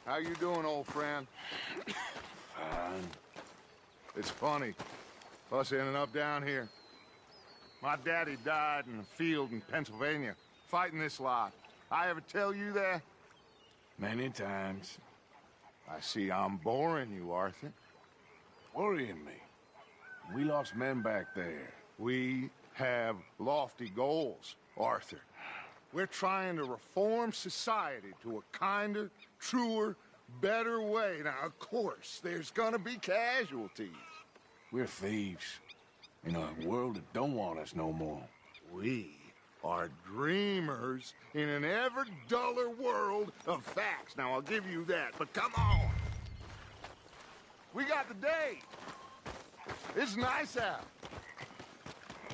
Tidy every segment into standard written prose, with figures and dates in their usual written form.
How you doing, old friend? Fine. It's funny, us ending up down here. My daddy died in the field in Pennsylvania, fighting this lot. I ever tell you that? Many times. I see I'm boring you, Arthur. Worrying me. We lost men back there. We have lofty goals, Arthur. We're trying to reform society to a kinder, truer, better way. Now, of course, there's gonna be casualties. We're thieves. In a world that don't want us no more. We are dreamers in an ever duller world of facts. Now, I'll give you that, but come on. We got the day. It's nice out.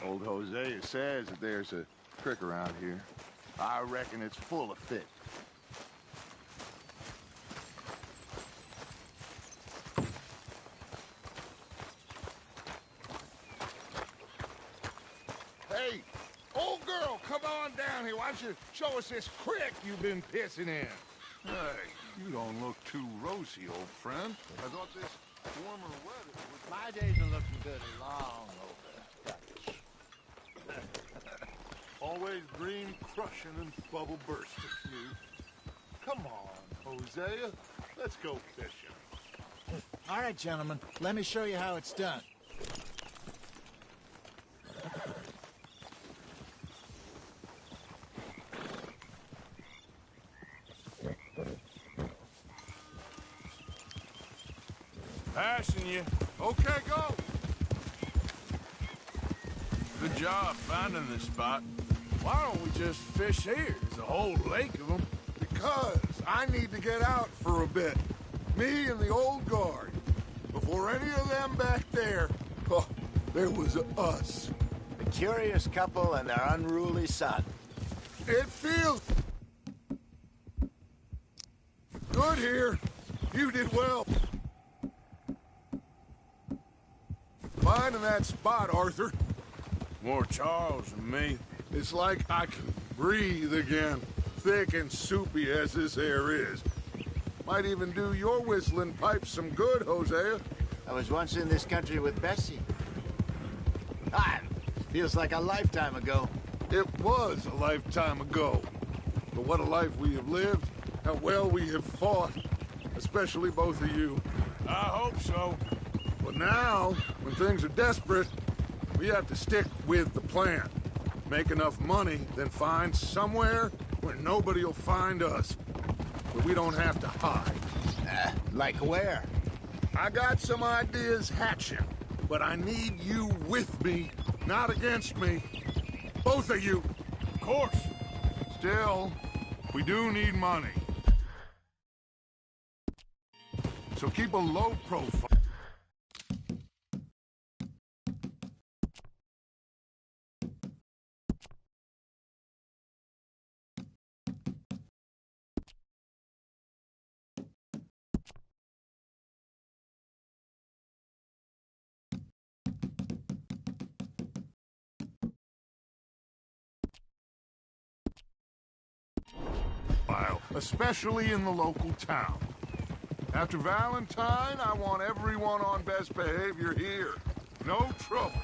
Old Hosea says that there's a creek around here. I reckon it's full of fish. Hey, old girl, come on down here. Why don't you show us this creek you've been pissing in? Hey, you don't look too rosy, old friend. I thought this warmer weather would... My days are looking good long over. Always dream crushing and bubble bursting, you. Come on, Hosea. Let's go fishing. All right, gentlemen. Let me show you how it's done. Passing you. Okay, go. Good job finding this spot. Why don't we just fish here? There's a whole lake of them. Because I need to get out for a bit. Me and the old guard. Before any of them back there, oh, there was us. A curious couple and their unruly son. It feels good here. You did well. Finding that spot, Arthur. More Charles than me. It's like I can breathe again. Thick and soupy as this air is. Might even do your whistling pipes some good, Hosea. I was once in this country with Bessie. Feels like a lifetime ago. It was a lifetime ago. But what a life we have lived. How well we have fought. Especially both of you. I hope so. But now, when things are desperate, we have to stick with the plan. Make enough money, then find somewhere where nobody will find us. Where we don't have to hide. Like where? I got some ideas hatching, but I need you with me, not against me. Both of you. Of course. Still, we do need money. So keep a low profile. Especially in the local town. After Valentine, I want everyone on best behavior here. No trouble.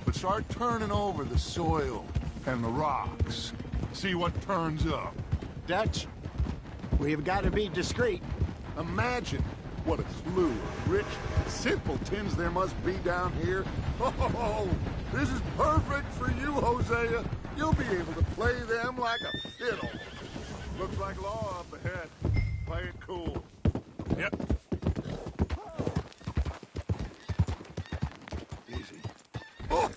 But start turning over the soil and the rocks. See what turns up. Dutch, we've got to be discreet. Imagine what a slew of rich simpletons there must be down here. Oh, this is perfect for you, Hosea. You'll be able to play them like a fiddle. Looks like law up ahead. Play it cool. Yep. Easy. Oh!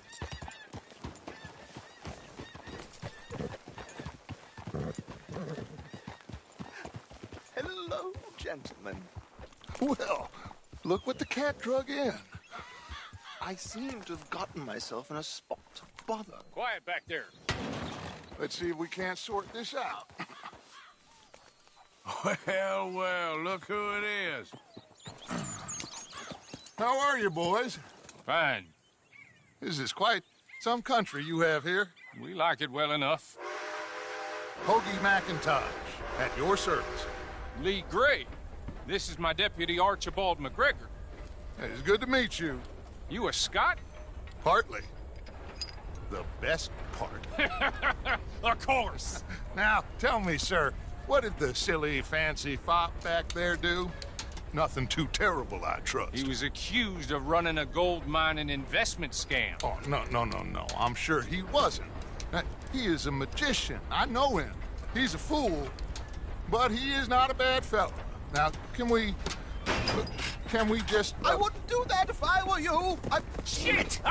Hello, gentlemen. Well, look what the cat drug in. I seem to have gotten myself in a spot of bother. Quiet back there. Let's see if we can't sort this out. Well, well, look who it is. How are you, boys? Fine. This is quite some country you have here. We like it well enough. Hoagie McIntosh, at your service. Lee Gray. This is my deputy, Archibald McGregor. Hey, it's good to meet you. You a Scot? Partly. The best part. Of course. Now, tell me, sir, what did the silly, fancy fop back there do? Nothing too terrible, I trust. He was accused of running a gold mining investment scam. Oh, no. I'm sure he wasn't. He is a magician. I know him. He's a fool, but he is not a bad fellow. Now, can we just... I wouldn't do that if I were you. Shit!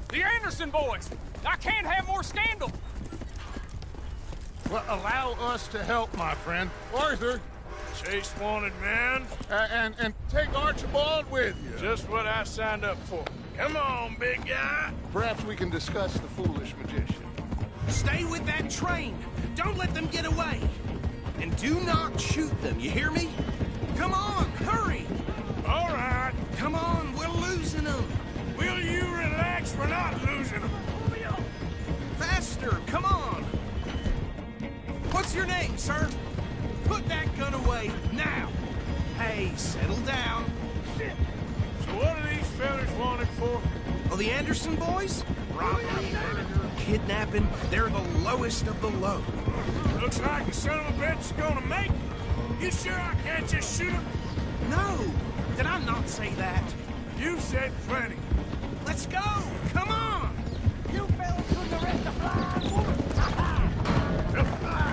The Anderson boys! I can't have more scandal! Well, allow us to help, my friend. Arthur, Chase wanted man. and take Archibald with you. Just what I signed up for. Come on, big guy. Perhaps we can discuss the foolish magician. Stay with that train. Don't let them get away. And do not shoot them, you hear me? Come on, hurry! All right. Come on, we're losing them. Will you relax? We're not losing them. Faster, come on! What's your name, sir? Put that gun away, now! Hey, settle down. So what are these fellas wanted for? Oh, the Anderson boys? Robbery, murder, kidnapping. They're the lowest of the low. Looks like the son of a bitch is gonna make it. You sure I can't just shoot him? No! Did I not say that? You said plenty. Let's go! Come on! You fellas couldn't arrest a blind woman!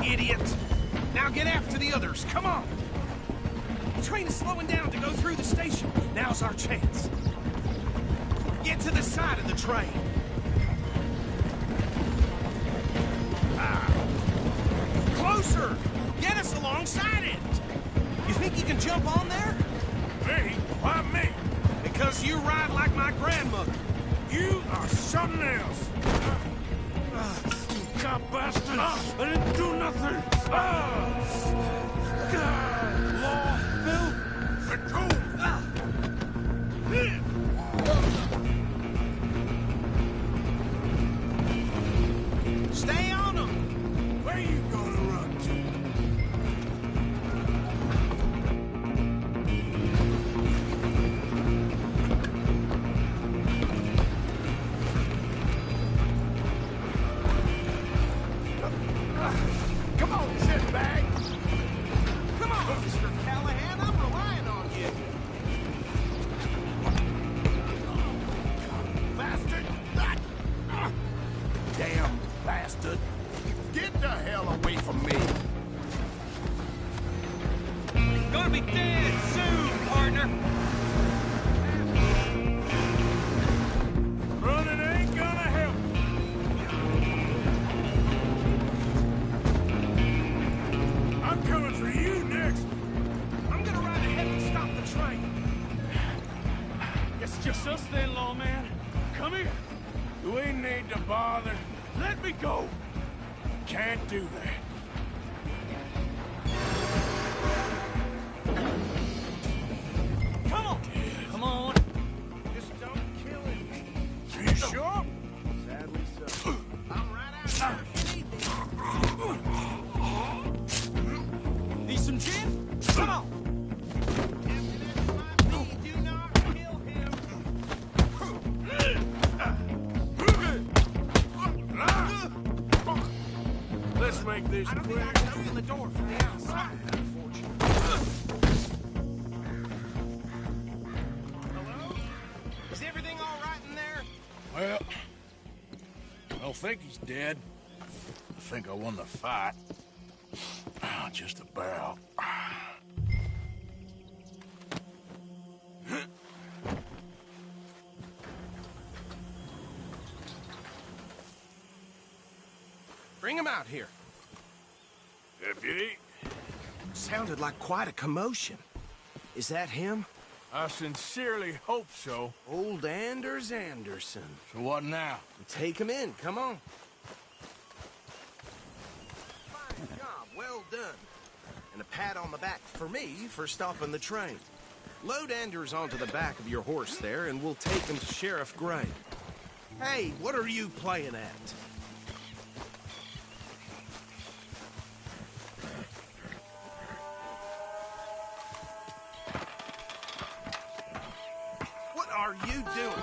Idiot! Now get after the others, come on! The train is slowing down to go through the station. Now's our chance. Get to the side of the train. Closer! Get us alongside it! You think you can jump on there? Me? Why me? Because you ride like my grandmother. You are something else. God bastard! I didn't do nothing! Law, Bill! Let go! Stay on them! Where you gonna run to? Come on, shitbag! Come on, Mr. Callahan, I'm relying on you. Bastard! Damn bastard. Get the hell away from me. Gonna be dead soon, partner! Running ain't gonna help. I'm coming for you next. I'm gonna ride ahead and stop the train. It's just us then, lawman. Come here. We need to bother. Let me go. Can't do that. Come on. Come on. Just don't kill him. Are you sure? Sadly so. I'm right out here if you need me. Need some gin? Come on. Do not kill him. Let's make this I don't think quick. I can open the door from the outside, unfortunately. Hello? Is everything all right in there? Well, I don't think he's dead. I think I won the fight. Just about. Bring him out here. Deputy, Sounded like quite a commotion. Is that him? I sincerely hope so. Old Anders Anderson. So what now? Take him in, come on. Fine job, well done. And a pat on the back for me for stopping the train. Load Anders onto the back of your horse there, and we'll take him to Sheriff Gray. Hey, what are you playing at? are you doing?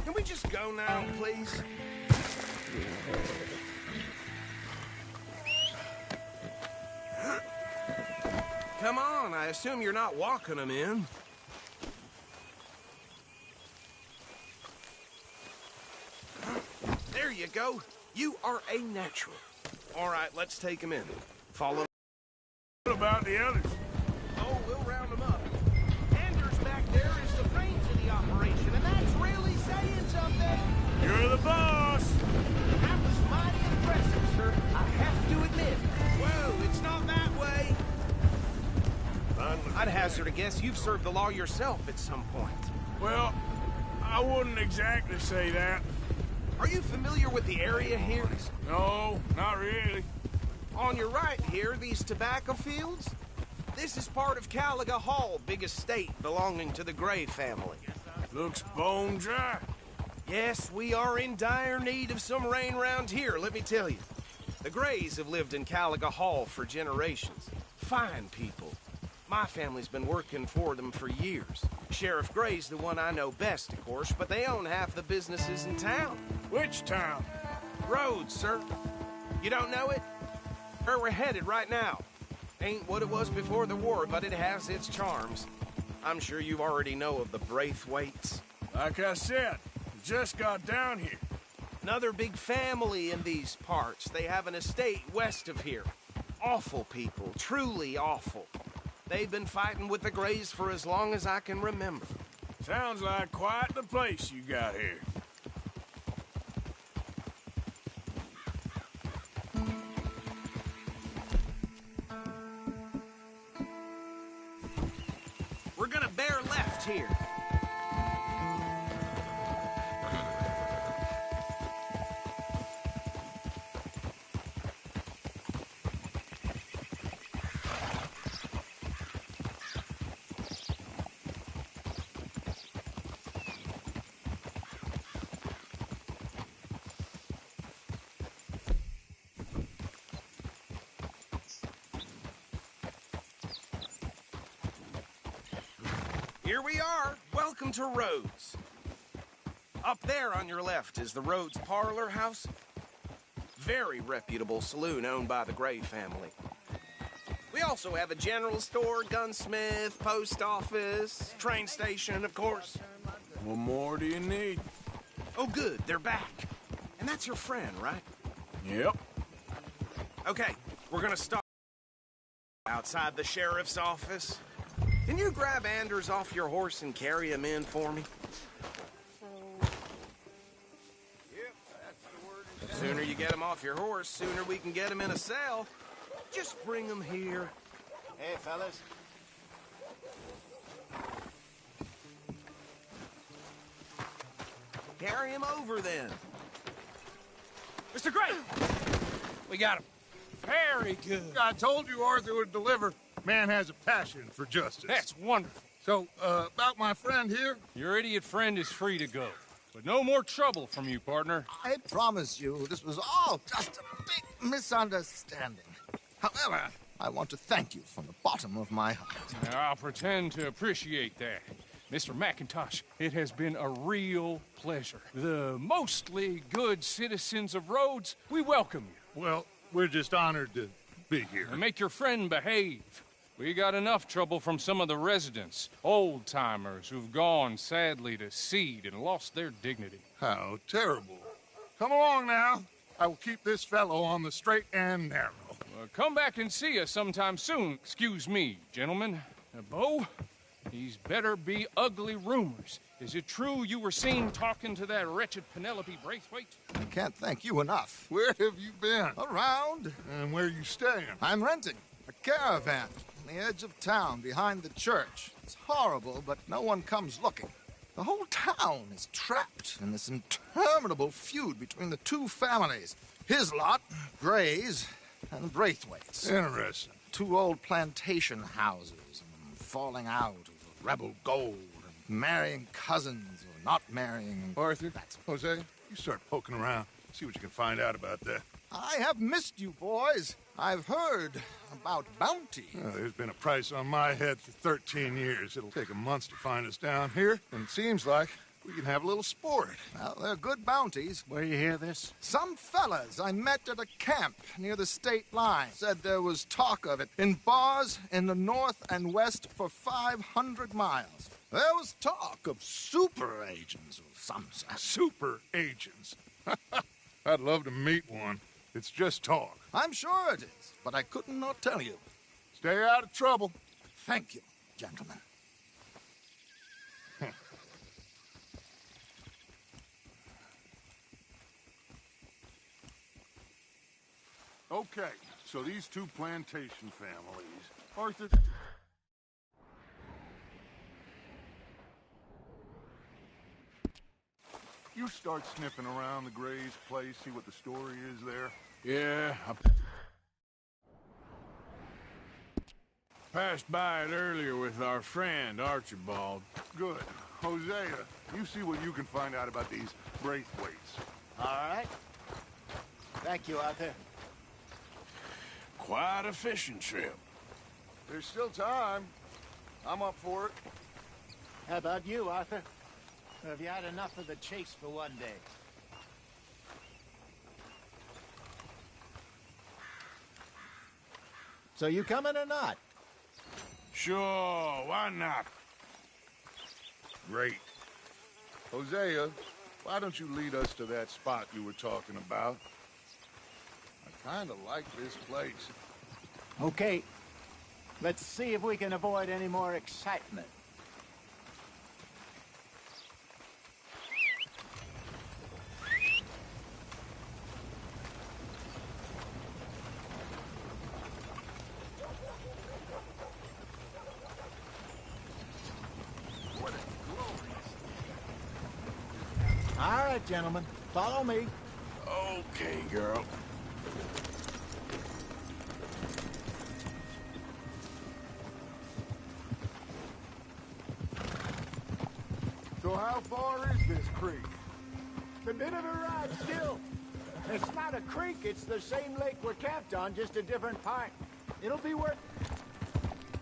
Can we just go now, please? Come on, I assume you're not walking them in. There you go. You are a natural. All right, let's take him in. Follow. What about the others? Oh, we'll round them up. Anders back there is the brains of the operation, and that's really saying something. You're the boss! That was mighty impressive, sir. I have to admit. Whoa, it's not that way. I'd hazard a guess you've served the law yourself at some point. Well, I wouldn't exactly say that. Are you familiar with the area here? No, not really. On your right here, these tobacco fields? This is part of Caliga Hall, big estate belonging to the Gray family. Looks bone dry. Yes, we are in dire need of some rain round here, let me tell you. The Grays have lived in Caliga Hall for generations. Fine people. My family's been working for them for years. Sheriff Gray's the one I know best, of course, but they own half the businesses in town. Which town? Rhodes, sir. You don't know it? Where we're headed right now. Ain't what it was before the war, but it has its charms. I'm sure you already know of the Braithwaites. Like I said, just got down here. Another big family in these parts. They have an estate west of here. Awful people, truly awful. They've been fighting with the Grays for as long as I can remember. Sounds like quite the place you got here. We're gonna bear left here. Here we are. Welcome to Rhodes. Up there on your left is the Rhodes Parlor House. Very reputable saloon owned by the Gray family. We also have a general store, gunsmith, post office, train station, of course. What more do you need? Oh, good. They're back. And that's your friend, right? Yep. Okay, we're gonna start outside the sheriff's office. Can you grab Anders off your horse and carry him in for me? Sooner you get him off your horse, sooner we can get him in a cell. Just bring him here. Hey, fellas. Carry him over then. Mr. Gray! We got him. Very good. I told you Arthur would deliver. Man has a passion for justice. That's wonderful. So, about my friend here? Your idiot friend is free to go. But no more trouble from you, partner. I promise you, this was all just a big misunderstanding. However, I want to thank you from the bottom of my heart. Now, I'll pretend to appreciate that. Mr. McIntosh, it has been a real pleasure. The mostly good citizens of Rhodes, we welcome you. Well, we're just honored to be here. And make your friend behave. We got enough trouble from some of the residents, old-timers who've gone, sadly, to seed and lost their dignity. How terrible. Come along now. I will keep this fellow on the straight and narrow. Come back and see us sometime soon. Excuse me, gentlemen. Bo, these better be ugly rumors. Is it true you were seen talking to that wretched Penelope Braithwaite? I can't thank you enough. Where have you been? Around. And where you staying? I'm renting a caravan on the edge of town behind the church. It's horrible, but no one comes looking. The whole town is trapped in this interminable feud between the two families. His lot, Gray's, and Braithwaite's. Interesting. 2 old plantation houses falling out of rebel gold. marrying cousins or not marrying. Arthur, Jose, you start poking around. See what you can find out about that. I have missed you, boys. I've heard about bounty. There's been a price on my head for 13 years. It'll take a month to find us down here, and it seems like we can have a little sport. Well, they're good bounties. Where you hear this? Some fellas I met at a camp near the state line said there was talk of it in bars in the north and west for 500 miles. There was talk of super agents of some sort. Super agents. I'd love to meet one. It's just talk. I'm sure it is, but I couldn't not tell you. Stay out of trouble. Thank you, gentlemen. Okay, so these two plantation families. Arthur... You start sniffing around the Gray's place, see what the story is there. Yeah, I passed by it earlier with our friend, Archibald. Good. Hosea, you see what you can find out about these Braithwaites. All right. Thank you, Arthur. Quite a fishing trip. There's still time. I'm up for it. How about you, Arthur? Or have you had enough of the chase for one day? So you coming or not? Sure, why not? Great. Hosea, why don't you lead us to that spot you were talking about? I kind of like this place. Okay. Let's see if we can avoid any more excitement. All right, gentlemen. Follow me. Okay, girl. So how far is this creek? It's a bit of a ride still. It's not a creek, it's the same lake we're camped on, just a different part. It'll be worth...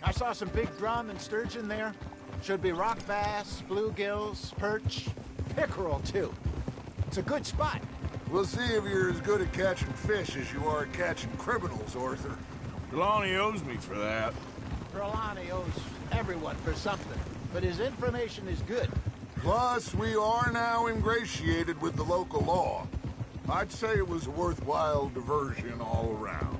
I saw some big drum and sturgeon there. Should be rock bass, bluegills, perch, pickerel too. It's a good spot. We'll see if you're as good at catching fish as you are at catching criminals, Arthur. Trelawney owes me for that. Trelawney owes everyone for something, but his information is good. Plus, we are now ingratiated with the local law. I'd say it was a worthwhile diversion all around.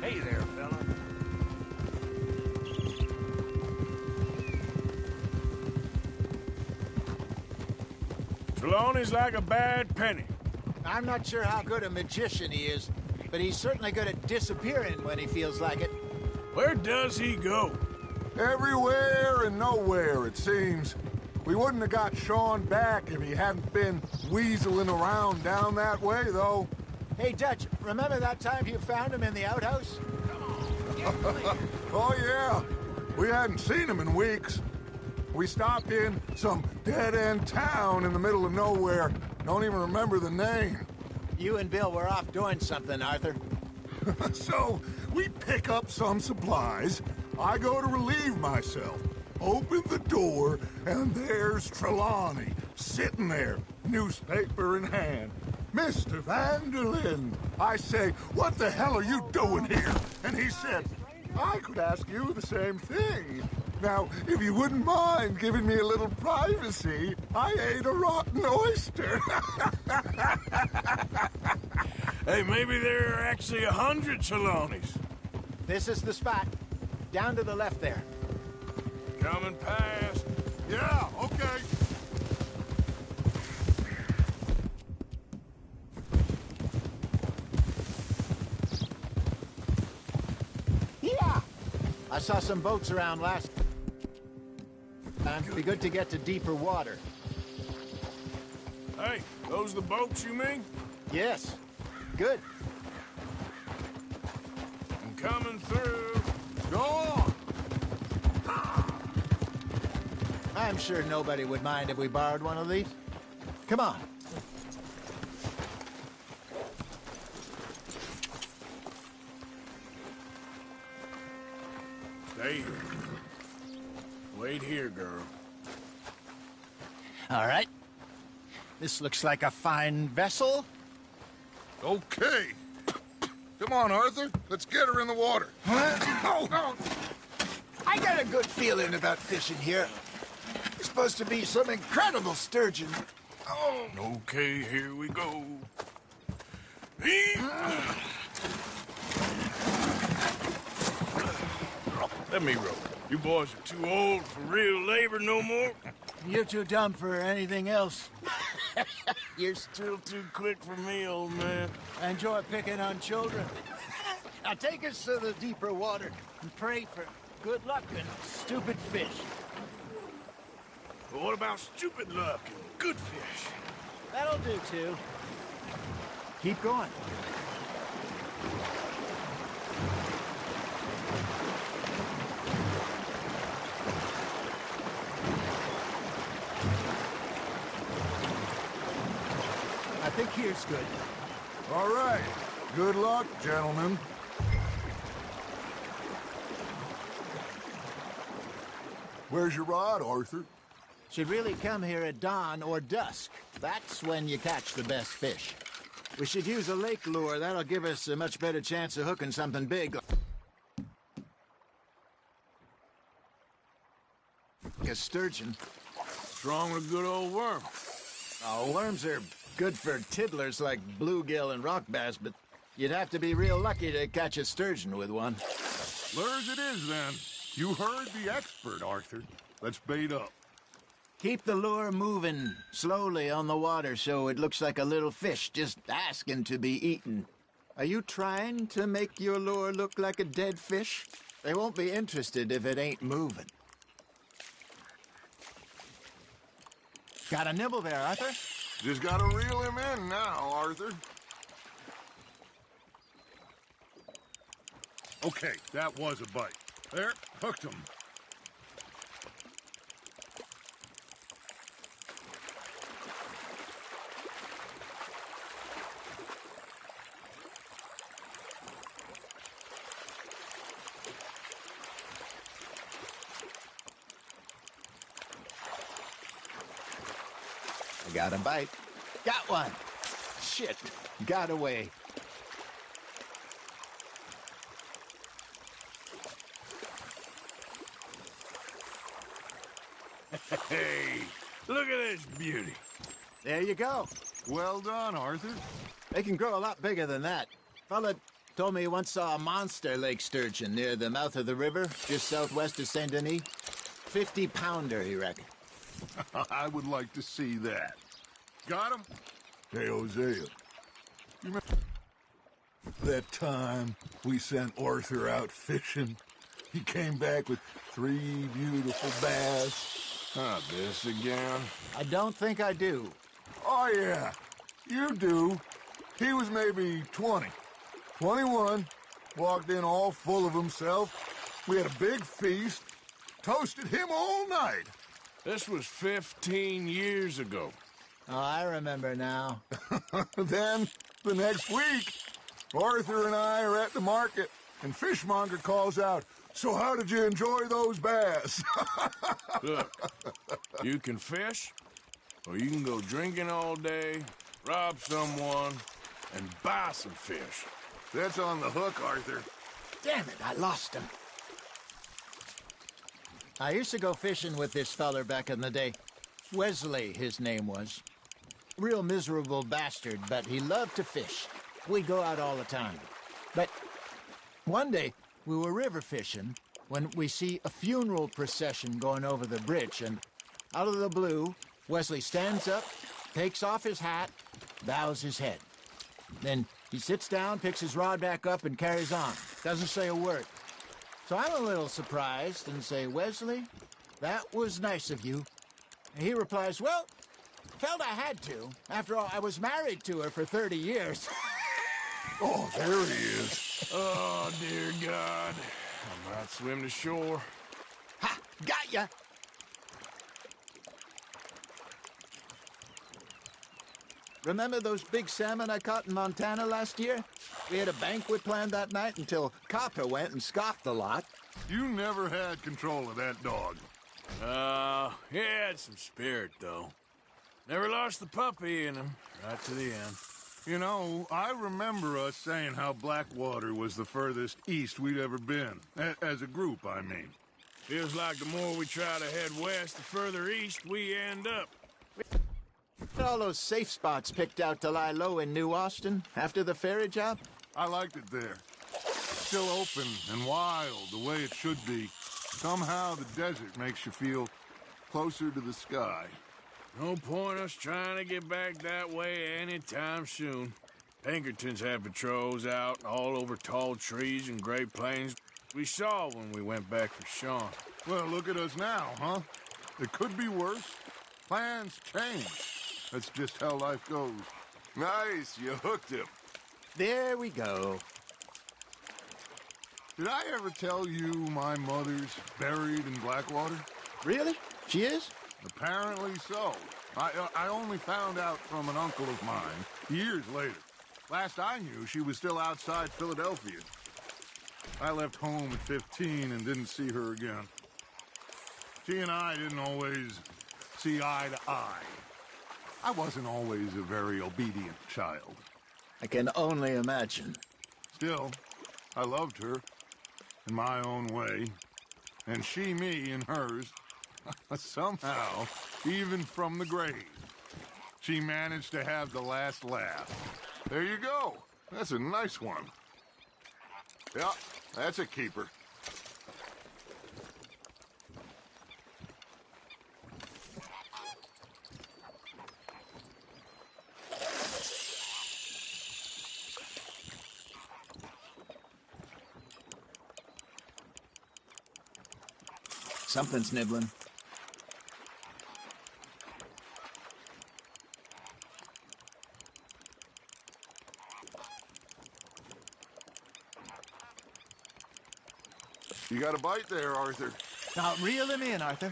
Hey there, fella. Trelawney's like a bad penny. I'm not sure how good a magician he is, but he's certainly good at disappearing when he feels like it. Where does he go? Everywhere and nowhere, it seems. We wouldn't have got Sean back if he hadn't been weaseling around down that way, though. Hey, Dutch, remember that time you found him in the outhouse? Oh, yeah. We hadn't seen him in weeks. We stopped in some dead-end town in the middle of nowhere. Don't even remember the name. You and Bill were off doing something, Arthur. So, we pick up some supplies. I go to relieve myself. Open the door, and there's Trelawney, sitting there, newspaper in hand. Mr. Van der Linde. I say, what the hell are you doing here? And he said, I could ask you the same thing. Now, if you wouldn't mind giving me a little privacy, I ate a rotten oyster. Hey, maybe there are actually 100 Trelawneys. This is the spot. Down to the left there. Coming past. Yeah, okay. Yeah! I saw some boats around last time. Be good to get to deeper water. Hey, those the boats you mean? Yes. Good. I'm coming through. Go on. I'm sure nobody would mind if we borrowed one of these. Come on. Stay here. Wait here, girl. All right. This looks like a fine vessel. Okay. Come on, Arthur. Let's get her in the water. Oh, I got a good feeling about fishing here. It's supposed to be some incredible sturgeon. Oh. Okay, here we go. Let me row. You boys are too old for real labor no more. You're too dumb for anything else. You're still too quick for me, old man. I enjoy picking on children. Now take us to the deeper water and pray for good luck and stupid fish. But what about stupid luck and good fish? That'll do, too. Keep going. I think here's good. All right. Good luck, gentlemen. Where's your rod, Arthur? Should really come here at dawn or dusk. That's when you catch the best fish. We should use a lake lure. That'll give us a much better chance of hooking something big. Like a sturgeon. What's wrong with a good old worm? Oh, worms are good for tiddlers like bluegill and rock bass, but you'd have to be real lucky to catch a sturgeon with one. Lures it is, then. You heard the expert, Arthur. Let's bait up. Keep the lure moving slowly on the water so it looks like a little fish just asking to be eaten. Are you trying to make your lure look like a dead fish? They won't be interested if it ain't moving. Got a nibble there, Arthur? Just gotta reel him in now, Arthur. Okay, that was a bite. There, hooked him. I got a bite. Got one. Shit, got away. Hey, look at this beauty. There you go. Well done, Arthur. They can grow a lot bigger than that. Fella told me he once saw a monster lake sturgeon near the mouth of the river, just southwest of Saint Denis. 50-pounder, he reckoned. I would like to see that. Got him? Hey, Hosea. You remember that time we sent Arthur out fishing? He came back with 3 beautiful bass. Not this again. I don't think I do. Oh, yeah. You do. He was maybe 20. 21. Walked in all full of himself. We had a big feast. Toasted him all night. This was 15 years ago. Oh, I remember now. Then, the next week, Arthur and I are at the market, and Fishmonger calls out, "So how did you enjoy those bass?" Look, you can fish, or you can go drinking all day, rob someone, and buy some fish. That's on the hook, Arthur. Damn it, I lost him. I used to go fishing with this feller back in the day. Wesley, his name was. Real miserable bastard, but he loved to fish. We'd go out all the time. But one day, we were river fishing when we see a funeral procession going over the bridge, and out of the blue, Wesley stands up, takes off his hat, bows his head. Then he sits down, picks his rod back up, and carries on. Doesn't say a word. So I'm a little surprised and say, Wesley, that was nice of you. And he replies, well, felt I had to. After all, I was married to her for 30 years. Oh, there he is. Oh, dear God. I might swim to shore. Ha! Got ya! Remember those big salmon I caught in Montana last year? We had a banquet planned that night until Copper went and scoffed a lot. You never had control of that dog. He had some spirit, though. Never lost the puppy in him, right to the end. You know, I remember us saying how Blackwater was the furthest east we'd ever been. As a group, I mean. Feels like the more we try to head west, the further east we end up. All those safe spots picked out to lie low in New Austin after the ferry job? I liked it there. Still open and wild, the way it should be. Somehow the desert makes you feel closer to the sky. No point us trying to get back that way anytime soon. Pinkertons have patrols out all over tall trees and Great Plains. We saw when we went back for Sean. Well, look at us now, huh? It could be worse. Plans change. That's just how life goes. Nice, you hooked him. There we go. Did I ever tell you my mother's buried in Blackwater? Really? She is? Apparently so. I only found out from an uncle of mine years later. Last I knew, she was still outside Philadelphia. I left home at 15 and didn't see her again. She and I didn't always see eye to eye. I wasn't always a very obedient child. I can only imagine. Still, I loved her in my own way, and she me in hers. Somehow, even from the grave, she managed to have the last laugh. There you go. That's a nice one. Yeah, that's a keeper. Something's nibbling. You got a bite there, Arthur. Now, reel him in, Arthur.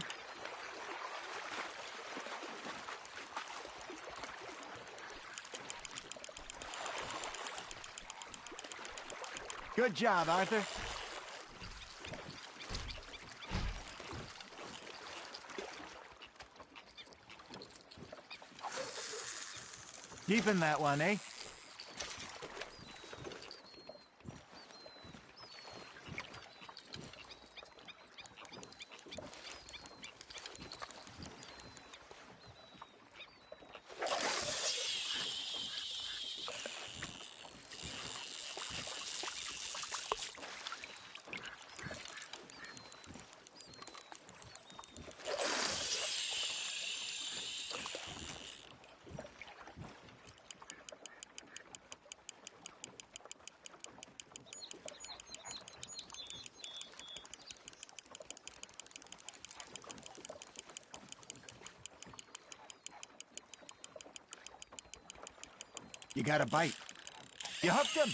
Good job, Arthur. Keeping that one, eh? You got a bite. You hooked him.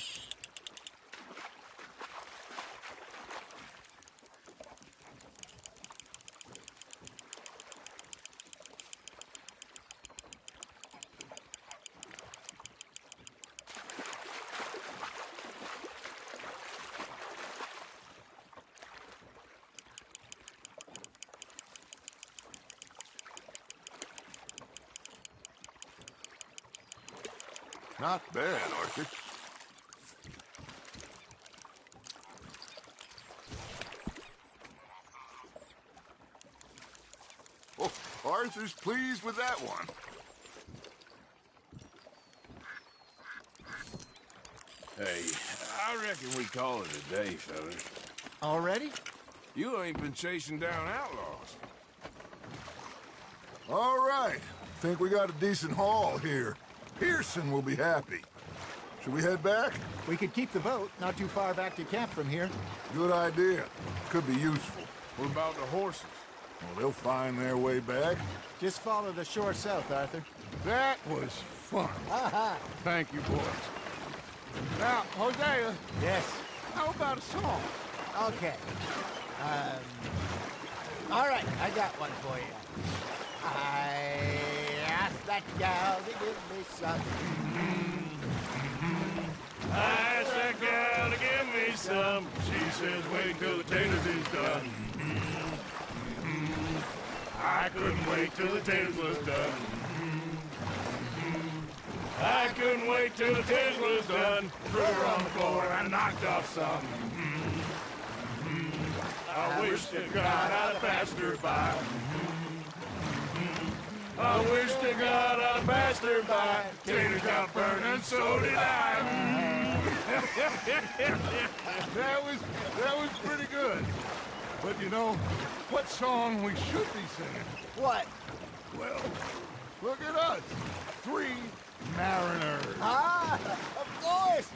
Not bad, Arthur. Arthur's pleased with that one. Hey, I reckon we call it a day, fellas. Already? You ain't been chasing down outlaws. All right. Think we got a decent haul here. Pearson will be happy. Should we head back? We could keep the boat not too far back to camp from here. Good idea. Could be useful. What about the horses? Well, they'll find their way back. Just follow the shore south, Arthur. That was fun. Thank you, boys. Now, Hosea, Yes. how about a song? Okay. All right, I got one for you. I asked that gal to give me some. I asked that gal to give me some. She says, wait till the taters is done. I couldn't wait till the taters was done. I couldn't wait till the taters was done. Threw her on the floor and knocked off some. I wish to God I'd passed her by. I wish to God I'd passed her by. Taters got burned and so did I. That was pretty good. But you know, what song we should be singing? What? Well, look at us. 3 mariners. Ah, of course.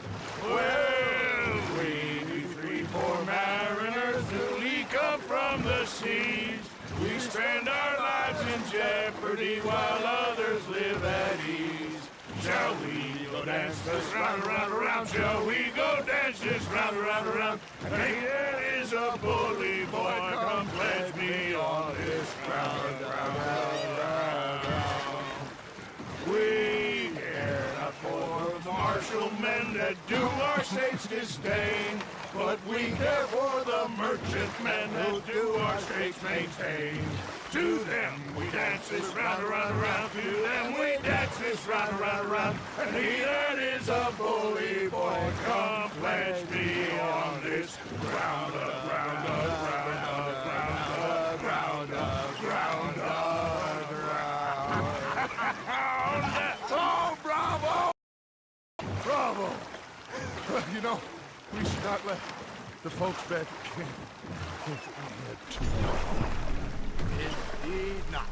Well, we 3 poor mariners newly come from the seas. We spend our lives in jeopardy while others live at ease. Shall we go dance this round, around, around? Shall we go dance this round, around, around? Hey, there is a bully boy, come pledge me on this ground, ground. We care not for the martial men that do our state's disdain, but we care for the merchant men that do our state's maintain. To them we dance this round, around, around. To them we dance this round, around, around. And he that is a bully boy, come pledge me on this ground, ground, ground, ground, ground, ground, ground. Oh, bravo! Bravo! You know, we should not let the folks back at camp think we had too long. Indeed not.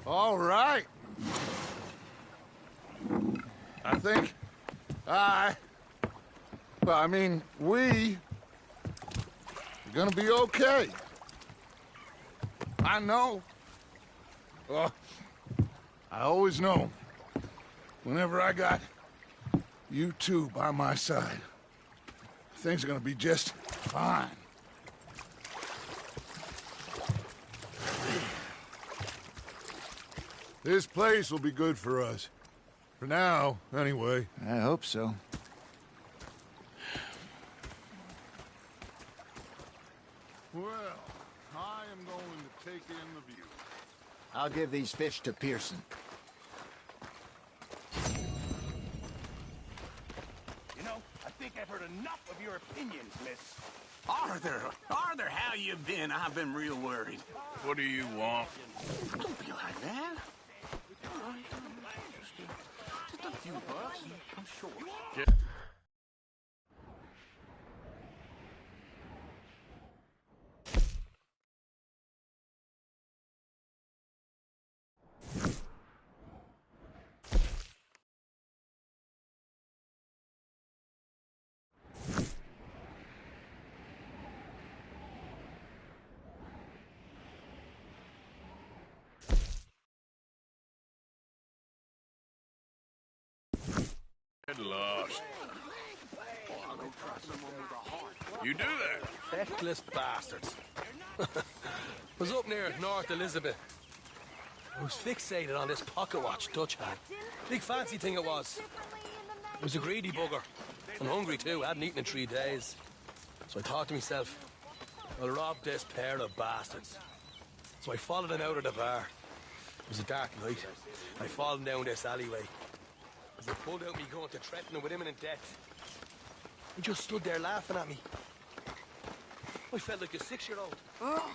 All right. I think we are gonna be okay. I know. I always know. Whenever I got you two by my side, things are gonna be just fine. This place will be good for us. For now, anyway. I hope so. Well, I am going to take in the view. I'll give these fish to Pearson. You know, I think I've heard enough of your opinions, miss. Arthur, how you been? I've been real worried. What do you want? Don't be like that. Just a few bucks, I'm sure. Get lost. You do that? Feckless bastards. Was up near North Elizabeth. I was fixated on this pocket watch Dutch had. Big fancy thing it was. I was a greedy bugger. And hungry too. I hadn't eaten in 3 days. So I thought to myself, I'll rob this pair of bastards. So I followed them out of the bar. It was a dark night. I followed down this alleyway. As I pulled out me gun to threaten them with imminent death, he just stood there laughing at me. I felt like a 6-year-old. Oh,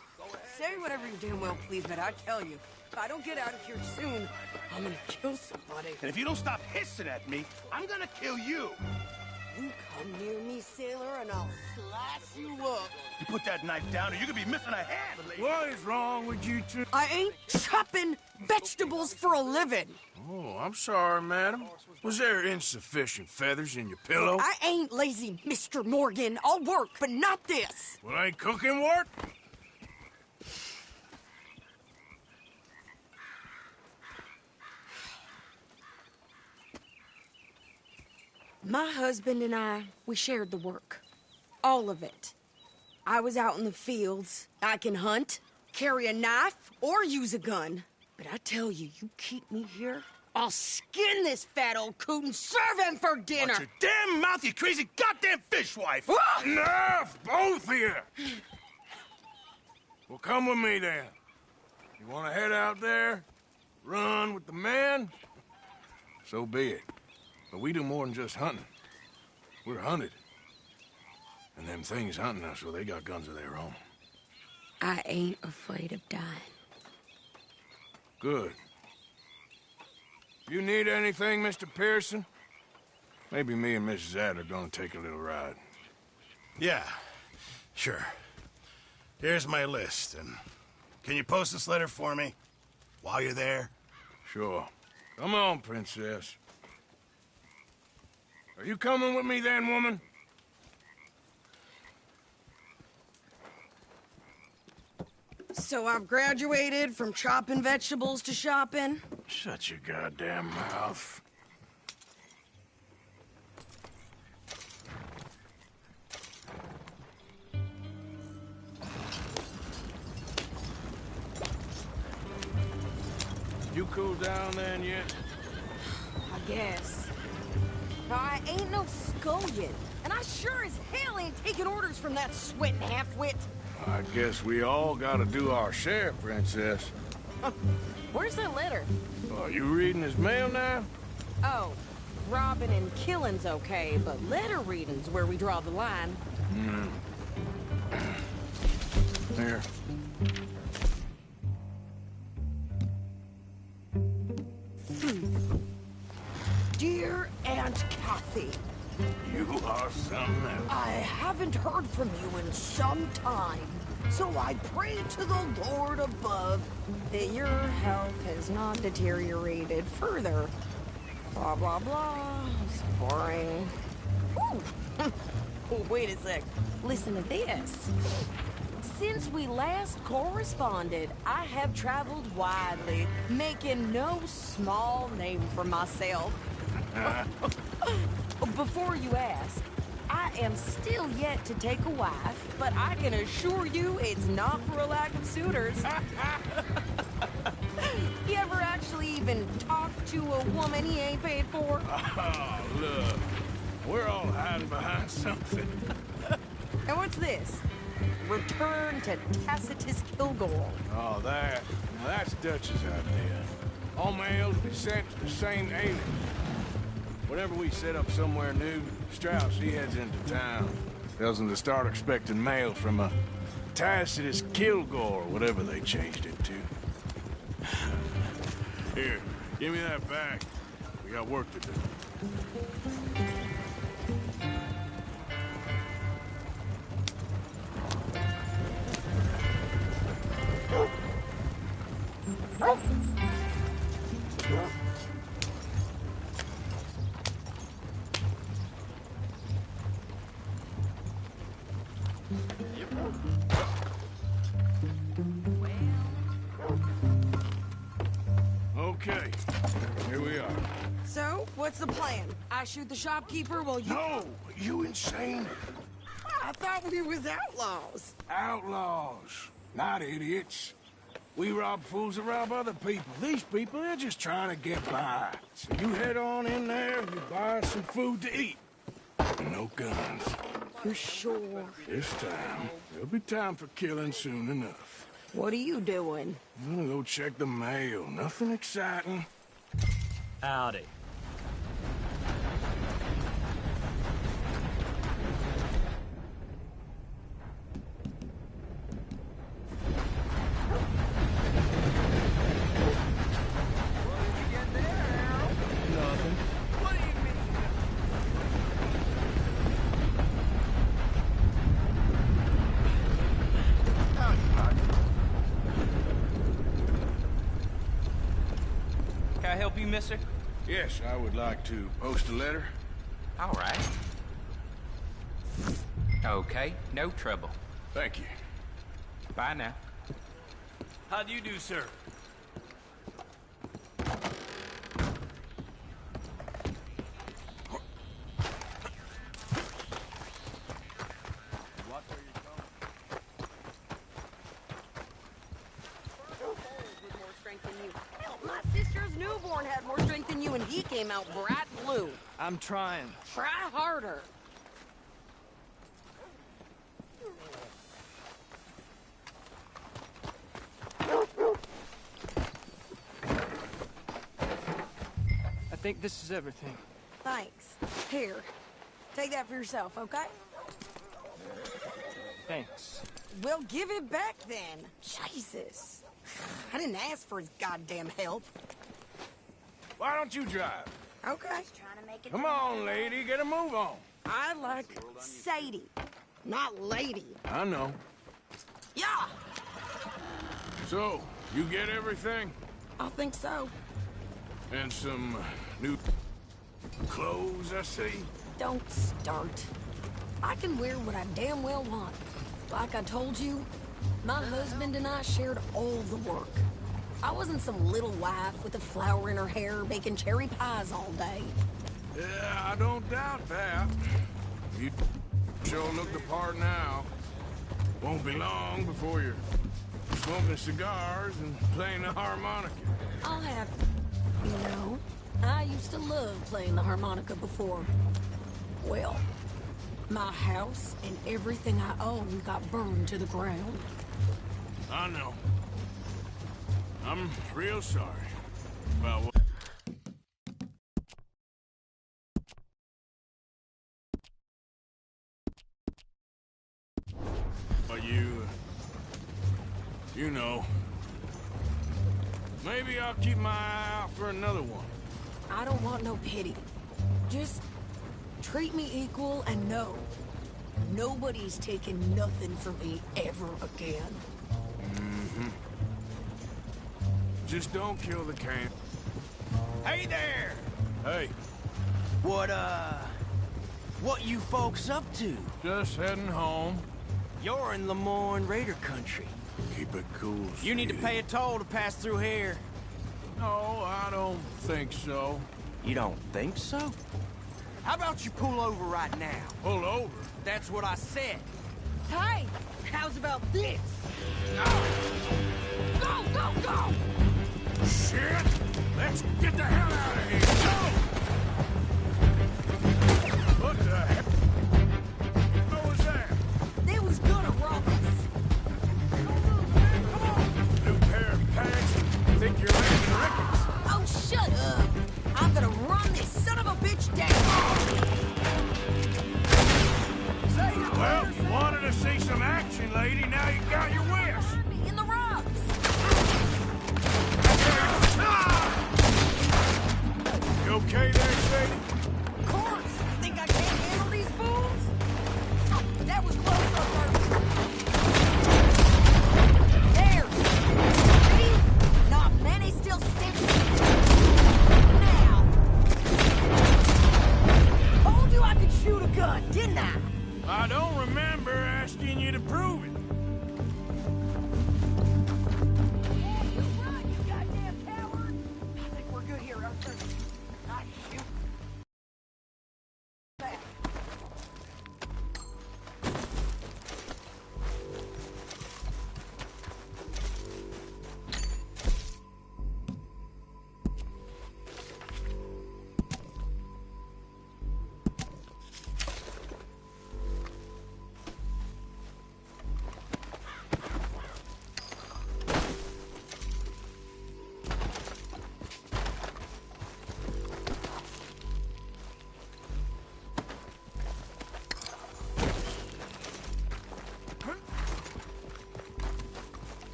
say whatever you damn well please, but I tell you, if I don't get out of here soon, I'm gonna kill somebody. And if you don't stop hissing at me, I'm gonna kill you. You come near me, sailor, and I'll slice you up. You put that knife down or you're gonna be missing a hand. What is wrong with you two? I ain't chopping vegetables for a living. Oh, I'm sorry, madam. Was there insufficient feathers in your pillow? I ain't lazy, Mr. Morgan. I'll work, but not this. Well, ain't cooking work? My husband and I, we shared the work. All of it. I was out in the fields. I can hunt, carry a knife, or use a gun. But I tell you, you keep me here, I'll skin this fat old coot and serve him for dinner. Watch your damn mouth, you crazy goddamn fishwife! Enough, both of you! Well, come with me, then. You want to head out there, run with the men? So be it. But we do more than just hunting. We're hunted. And them things hunting us, well, they got guns of their own. I ain't afraid of dying. Good. You need anything, Mr. Pearson? Maybe me and Mrs. Adler are gonna take a little ride. Yeah, sure. Here's my list, and can you post this letter for me while you're there? Sure. Come on, Princess. Are you coming with me then, woman? So I've graduated from chopping vegetables to shopping? Shut your goddamn mouth. You cooled down then yet? I guess. Now, I ain't no scullion, and I sure as hell ain't taking orders from that sweating half-wit. I guess we all gotta do our share, Princess. Where's that letter? Are you reading his mail now? Oh, robbing and killing's okay, but letter reading's where we draw the line. Here. Dear Aunt Kathy, You are something else. I haven't heard from you in some time, so I pray to the Lord above that your health has not deteriorated further. Blah, blah, blah. It's boring. Ooh. Oh, wait a sec. Listen to this. Since we last corresponded, I have traveled widely, making no small name for myself. Before you ask, I am still yet to take a wife, but I can assure you it's not for a lack of suitors. You ever actually even talk to a woman he ain't paid for? Oh, look. We're all hiding behind something. And what's this? Return to Tacitus Kilgore. Oh, that's Dutch's idea. All mails be sent to the same alias. Whenever we set up somewhere new, Strauss, he heads into town. Tells them to start expecting mail from a Tacitus Kilgore, whatever they changed it to. Here, give me that back. We got work to do. Okay, here we are. So, what's the plan? I shoot the shopkeeper while you... No! You insane? I thought we was outlaws. Outlaws, not idiots. We rob fools that rob other people. These people, they're just trying to get by. So you head on in there and you buy some food to eat. No guns. You sure? This time, there'll be time for killing soon enough. What are you doing? I'm gonna go check the mail. Nothing exciting. Howdy. Can I help you, mister? Yes, I would like to post a letter. All right. Okay, no trouble. Thank you. Bye now. How do you do, sir? My sister's newborn had more strength than you, and he came out bright blue. I'm trying. Try harder. I think this is everything. Thanks. Here, take that for yourself, okay? Thanks. Well, give it back then. Jesus. I didn't ask for his goddamn help. Why don't you drive? Okay. Come on, lady, get a move on. I like Sadie, not lady. I know. Yeah, So, you get everything? I think so. And some new clothes, I see? Don't start. I can wear what I damn well want. Like I told you, my husband and I shared all the work. I wasn't some little wife with a flower in her hair baking cherry pies all day. Yeah, I don't doubt that. You sure look the part now. Won't be long before you're smoking cigars and playing the harmonica. I'll have... You know, I used to love playing the harmonica before. Well, my house and everything I own got burned to the ground. I know. I'm real sorry about what... But you know, maybe I'll keep my eye out for another one. I don't want no pity. Just treat me equal and know nobody's taking nothing from me ever again. Mm-hmm. Just don't kill the camp. Hey there! Hey, What you folks up to? just heading home. You're in Lemoyne Raider country. Keep it cool, You need to sweetie. pay a toll to pass through here. No, I don't think so. You don't think so? How about you pull over right now? Pull over? That's what I said. Hey, how's about this? Go, go, go! Shit! Let's get the hell out of here! Go! What the heck? What was that? They was gonna rob us. Come on! New pair of pants and think you're Andy Ricketts. Oh, shut up! I'm gonna run this son of a bitch down! Well, you wanted to see some action, lady. Now you got your wish. In the rocks! You okay there, Sadie? Of course! Think I can't handle these fools? Oh, that was close up first. There! See? Not many still standing. Now! Told you I could shoot a gun, didn't I? I don't remember asking you to prove it. Run, you goddamn coward! I think we're good here, Arthur. I shoot. Back.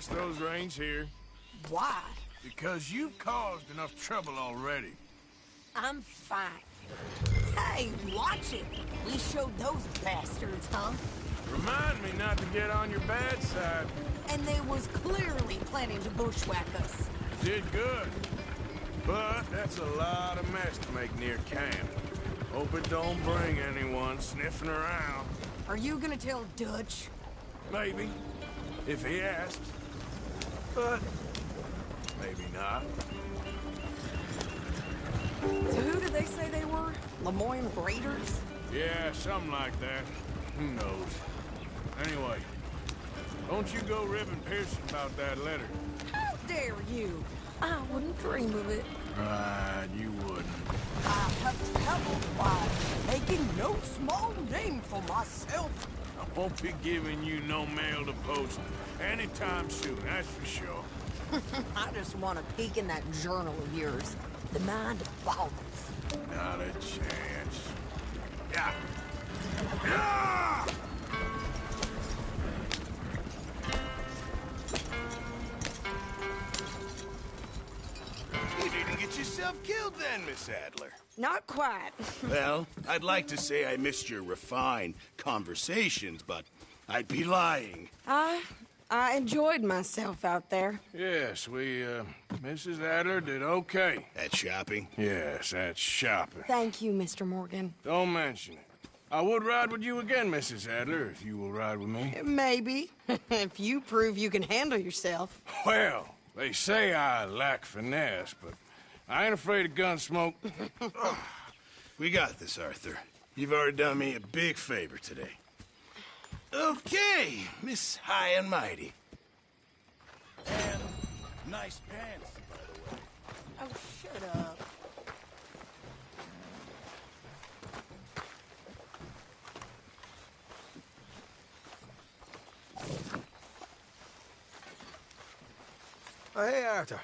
pass those reins here. Why? Because you've caused enough trouble already. I'm fine. Hey, watch it. We showed those bastards, huh? Remind me not to get on your bad side. And they was clearly planning to bushwhack us. Did good. But that's a lot of mess to make near camp. Hope it don't bring anyone sniffing around. Are you gonna tell Dutch? Maybe. If he asks. But maybe not. So who did they say they were? Lemoyne Raiders? Yeah, something like that. Who knows? Anyway, don't you go ribbing Pearson about that letter. How dare you? I wouldn't dream of it. Right, you wouldn't. I have traveled by, making no small name for myself. I won't be giving you no mail to post anytime soon, that's for sure. I just want to peek in that journal of yours. The mind boggles. Not a chance. Yeah. Yeah! You didn't get yourself killed then, Miss Adler. Not quite. Well, I'd like to say I missed your refined conversations, but I'd be lying. I enjoyed myself out there. Yes, Mrs. Adler did okay. At shopping? Yes, that's shopping. Thank you, Mr. Morgan. Don't mention it. I would ride with you again, Mrs. Adler, if you will ride with me. Maybe. If you prove you can handle yourself. Well, they say I lack finesse, but I ain't afraid of gun smoke. We got this, Arthur. You've already done me a big favor today. Okay, Miss High and Mighty. And nice pants, by the way. Oh, shut up. Oh, hey, Arthur.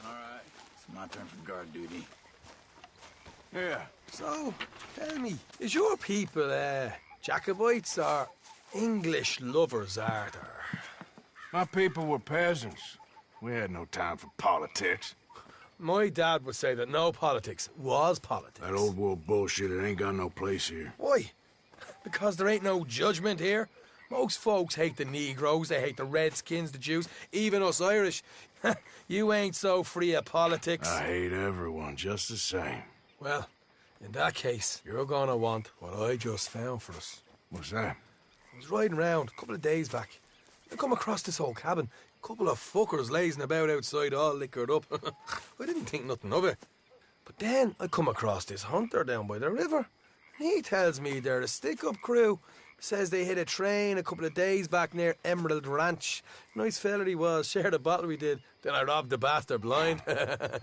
All right, it's my turn for guard duty. Yeah. So, tell me, is your people, Jacobites or English lovers, Arthur? My people were peasants. We had no time for politics. My dad would say that no politics was politics. That old world bullshit, it ain't got no place here. Why? Because there ain't no judgment here. Most folks hate the Negroes, they hate the Redskins, the Jews, even us Irish. You ain't so free of politics. I hate everyone just the same. Well, in that case, you're gonna want what I just found for us. What's that? I was riding around a couple of days back. I come across this old cabin. A couple of fuckers lazing about outside all liquored up. I didn't think nothing of it. But then I come across this hunter down by the river. He tells me they're a stick-up crew. Says they hit a train a couple of days back near Emerald Ranch. Nice fella he was, shared a bottle we did. Then I robbed the bastard blind.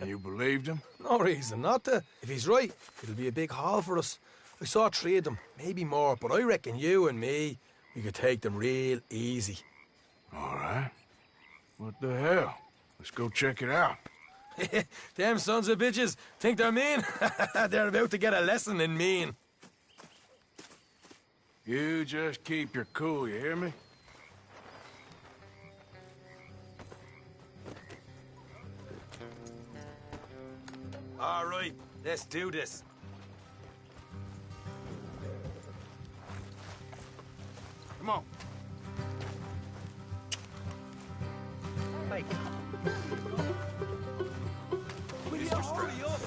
You believed him? No reason not to. If he's right, it'll be a big haul for us. I saw 3 of them, maybe more, but I reckon you and me, we could take them real easy. All right. What the hell? Let's go check it out. Them sons of bitches think they're mean. They're about to get a lesson in mean. You just keep your cool, you hear me? All right, let's do this. Come on. Hey. Will you hurry up?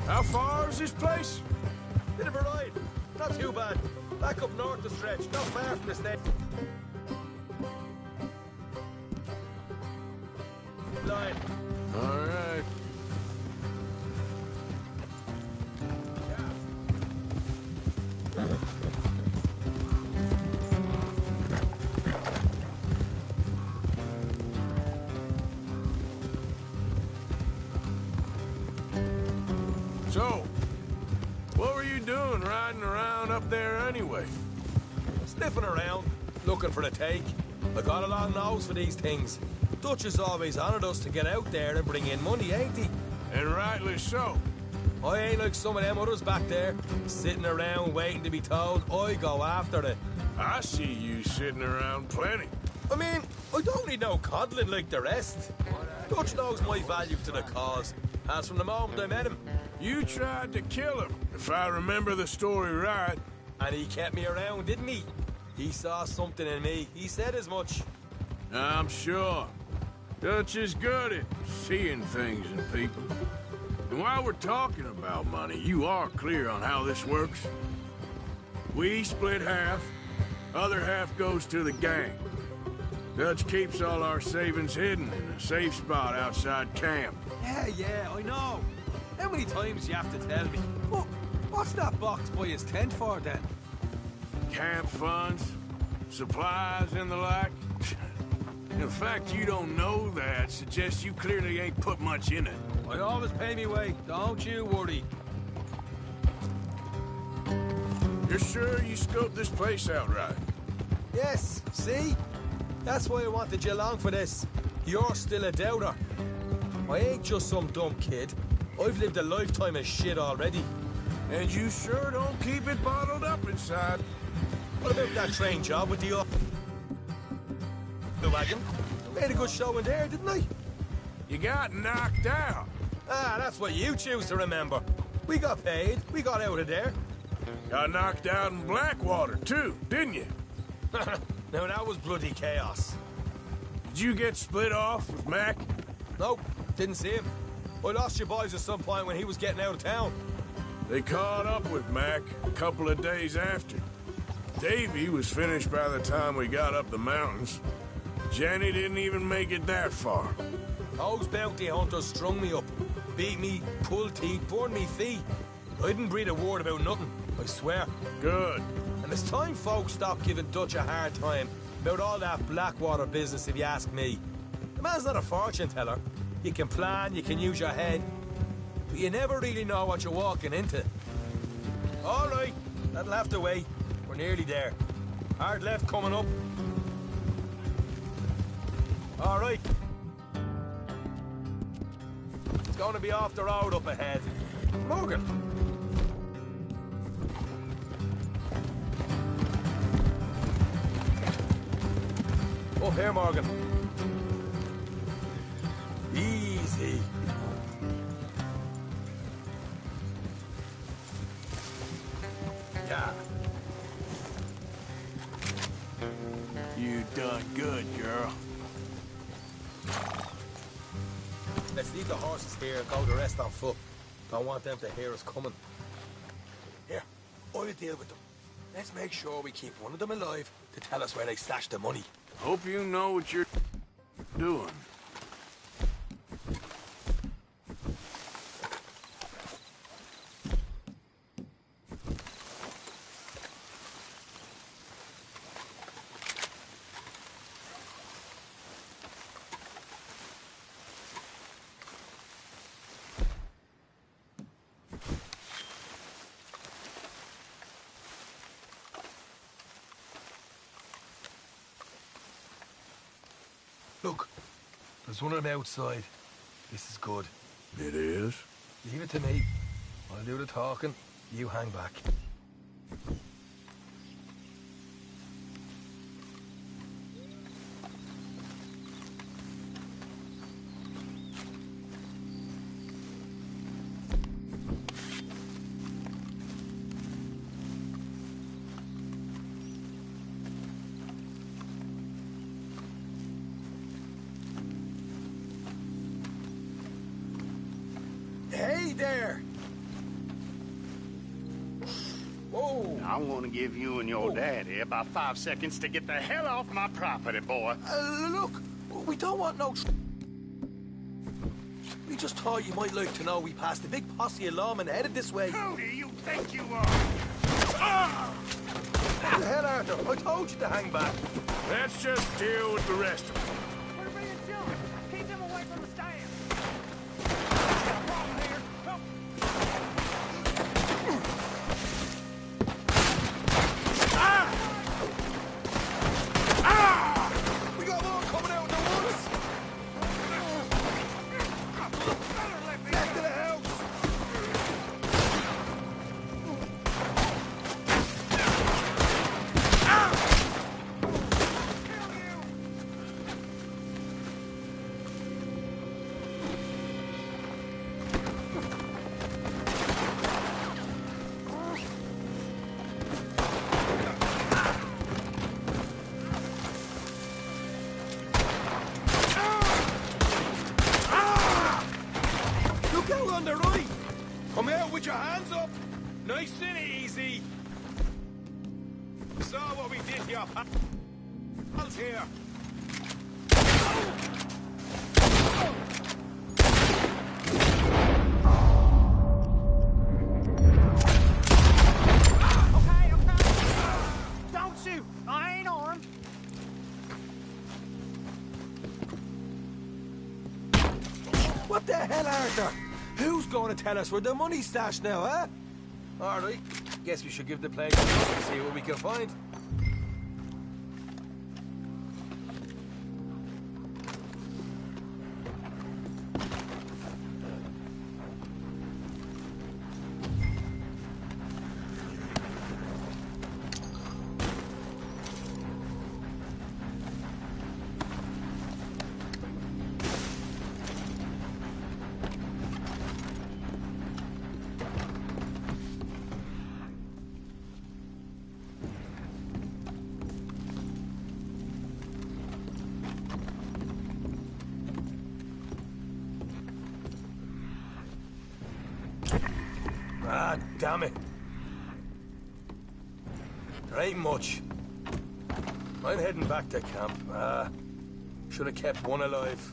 How far is this place? Bit of a ride. Not too bad. Back up north the stretch. Not far from the state. Line. All right. So, what were you doing riding around up there anyway? Sniffing around, looking for a take. I got a long nose for these things. Dutch has always honoured us to get out there and bring in money, ain't he? And rightly so. I ain't like some of them others back there, sitting around waiting to be told I go after it. I see you sitting around plenty. I mean, I don't need no coddling like the rest. Dutch knows my value to the cause, as from the moment I met him. You tried to kill him, if I remember the story right. And he kept me around, didn't he? He saw something in me. He said as much. I'm sure. Dutch is good at seeing things in people. And while we're talking about money, you are clear on how this works? We split half, other half goes to the gang. Dutch keeps all our savings hidden in a safe spot outside camp. Yeah, I know. How many times you have to tell me? What's that box by his tent for, then? Camp funds, supplies, and the like. The fact you don't know that suggests you clearly ain't put much in it. I always pay me way, don't you worry. You're sure you scoped this place out right? Yes, see? That's why I wanted you along for this. You're still a doubter. I ain't just some dumb kid. I've lived a lifetime of shit already. And you sure don't keep it bottled up inside. What about that train job with the wagon? Made a good show in there, didn't I? You got knocked out. Ah, that's what you choose to remember. We got paid. We got out of there. Got knocked out in Blackwater, too, didn't you? Now, that was bloody chaos. Did you get split off with Mac? Nope, didn't see him. I lost your boys at some point when he was getting out of town. They caught up with Mac a couple of days after. Davy was finished by the time we got up the mountains. Jenny didn't even make it that far. Those bounty hunters strung me up, beat me, pulled teeth, burned me feet. I didn't breathe a word about nothing, I swear. Good. And it's time folks stop giving Dutch a hard time about all that Blackwater business, if you ask me. The man's not a fortune teller. You can plan, you can use your head, but you never really know what you're walking into. All right, that'll have to wait. We're nearly there. Hard left coming up. All right. It's going to be off the road up ahead. Morgan. Up here, Morgan. Easy. Yeah. You done good, girl. Let's leave the horses here and go the rest on foot. Don't want them to hear us coming. Here, I'll deal with them. Let's make sure we keep one of them alive to tell us where they stashed the money. Hope you know what you're doing. Look, there's one of them outside. This is good. It is? Leave it to me. I'll do the talking. You hang back. Hey there! Whoa! I want to give you and your daddy about 5 seconds to get the hell off my property, boy. Look, we don't want no... We just thought you might like to know we passed a big posse of lawmen headed this way. Who do you think you are? What the hell, Arthur? I told you to hang back. Let's just deal with the rest of them. We're being children. Keep them away from the stand. We got more coming out in the woods. Back to the house. Nice and easy. Saw what we did here, pals here. Okay. Don't shoot. I ain't armed. What the hell, Arthur? Who's going to tell us where the money's stashed now, huh? All right. Guess we should give the place a look and see what we can find. Ah, damn it. There ain't much. I'm heading back to camp. Should have kept one alive.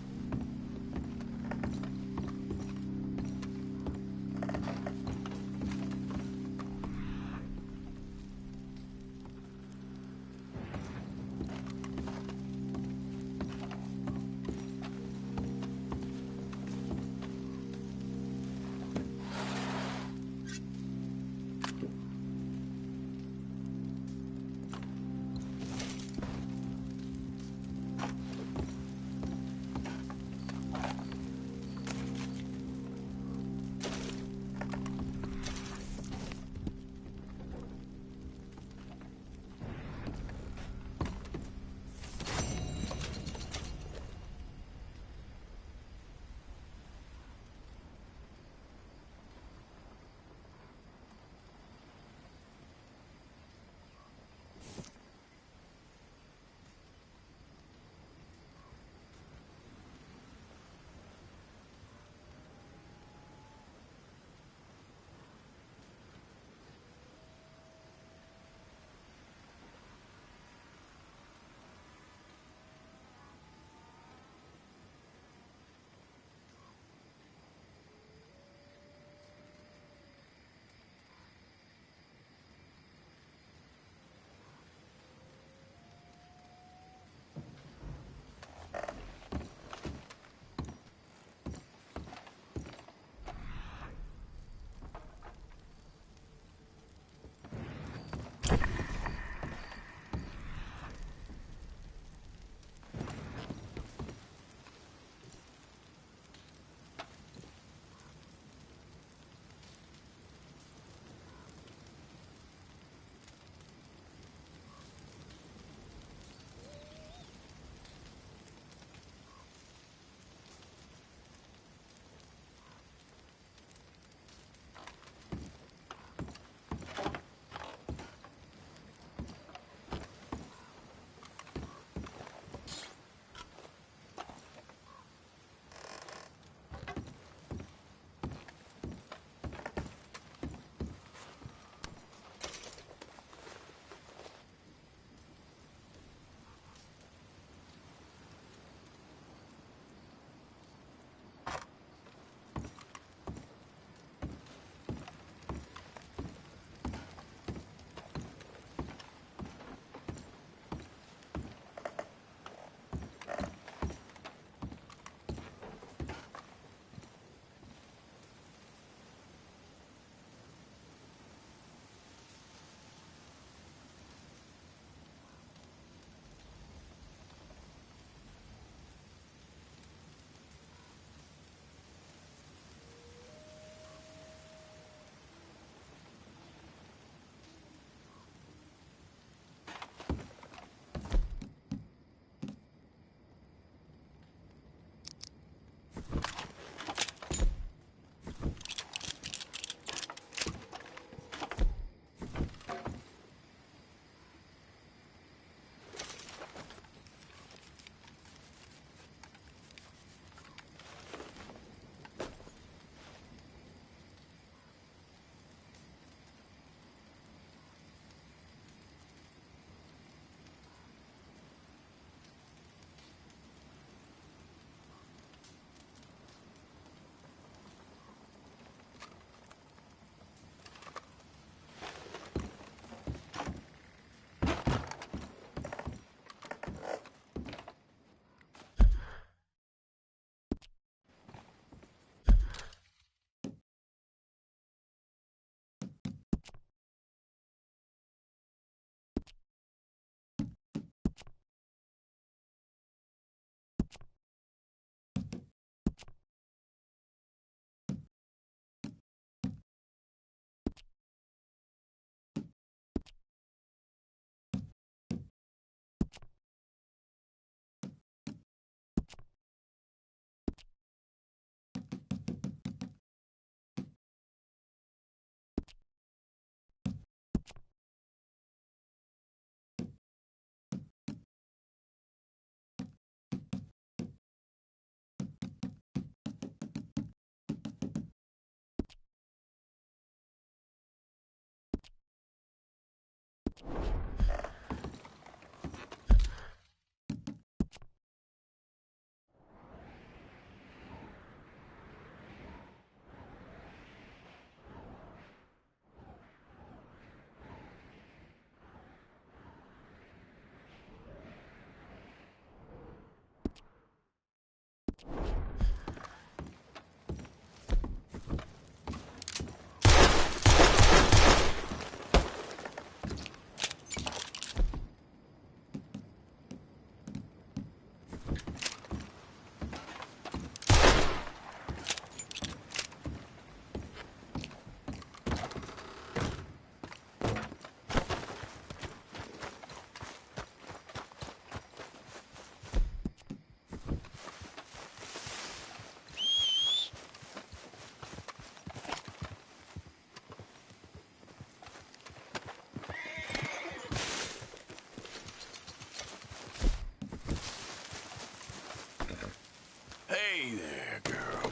Hey there, girl.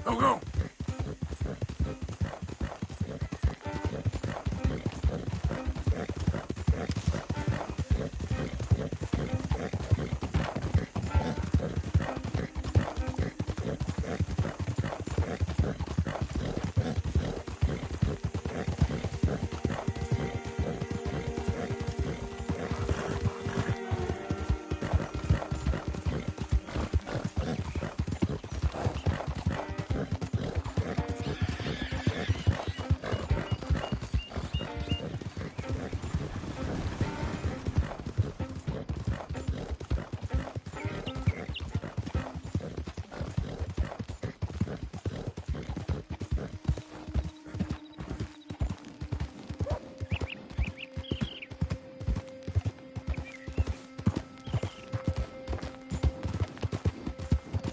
Go, go!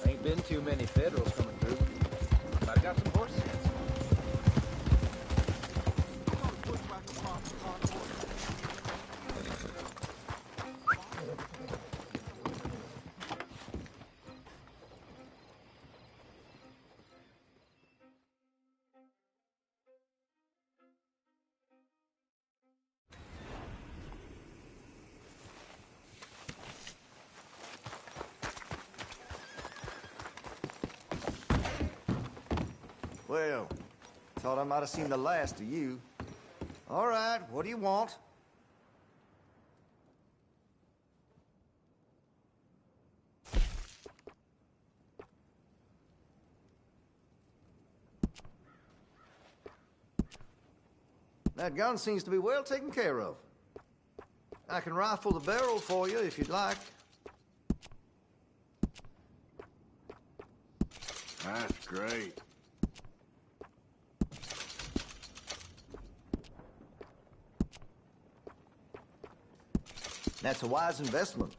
Ain't been too many Federals coming through. But I got some horse sense. Well, thought I might have seen the last of you. All right, what do you want? That gun seems to be well taken care of. I can rifle the barrel for you if you'd like. That's great. That's a wise investment.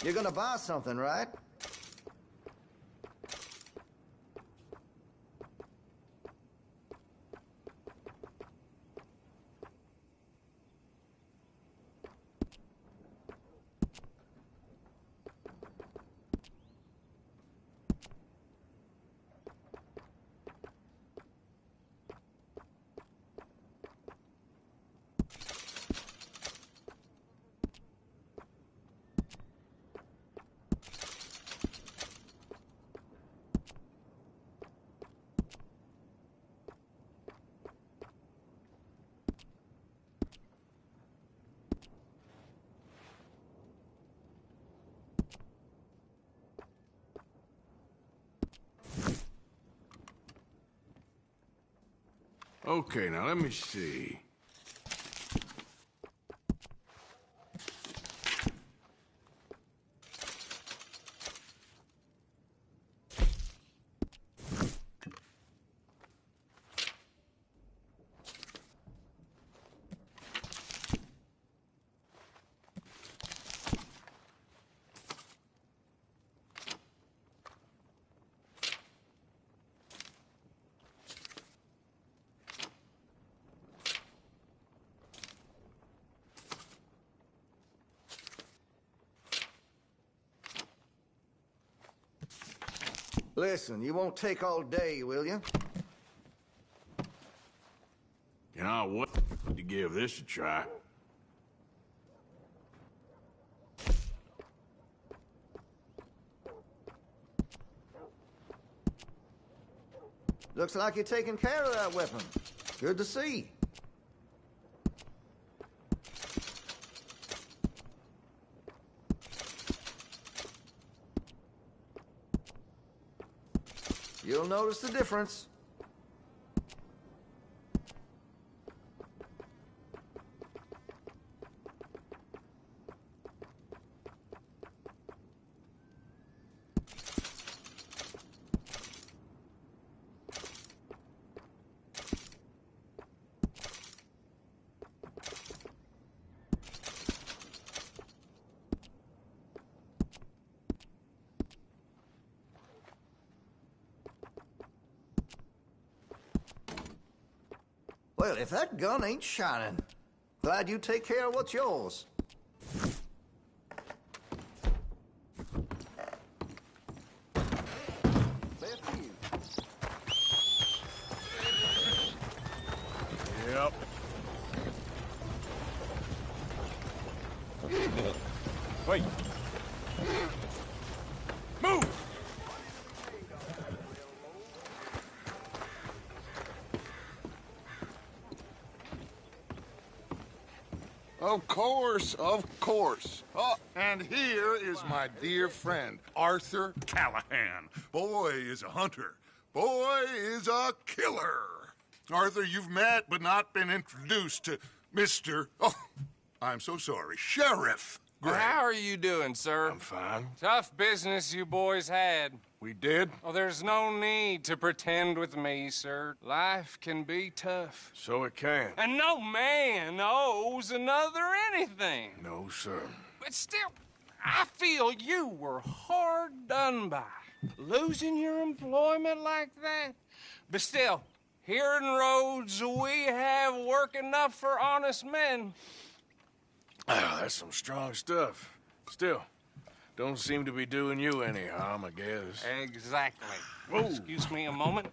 You're gonna buy something, right? Okay, now let me see. Listen, you won't take all day, will you? You know what? To give this a try. Looks like you're taking care of that weapon. Good to see. You'll notice the difference. Well, if that gun ain't shining, glad you take care of what's yours. Yep. Wait. Move! Of course, of course. Oh, and here is my dear friend, Arthur Callahan. Boy is a hunter. Boy is a killer. Arthur, you've met but not been introduced to Mr. Oh, I'm so sorry, Sheriff Gray. How are you doing, sir? I'm fine. Tough business you boys had. We did? Oh, there's no need to pretend with me, sir. Life can be tough. So it can. And no man owes another anything. No, sir. But still, I feel you were hard done by. Losing your employment like that. But still, here in Rhodes, we have work enough for honest men. Oh, that's some strong stuff. Still, don't seem to be doing you any harm, I guess. Exactly. Whoa. Excuse me a moment.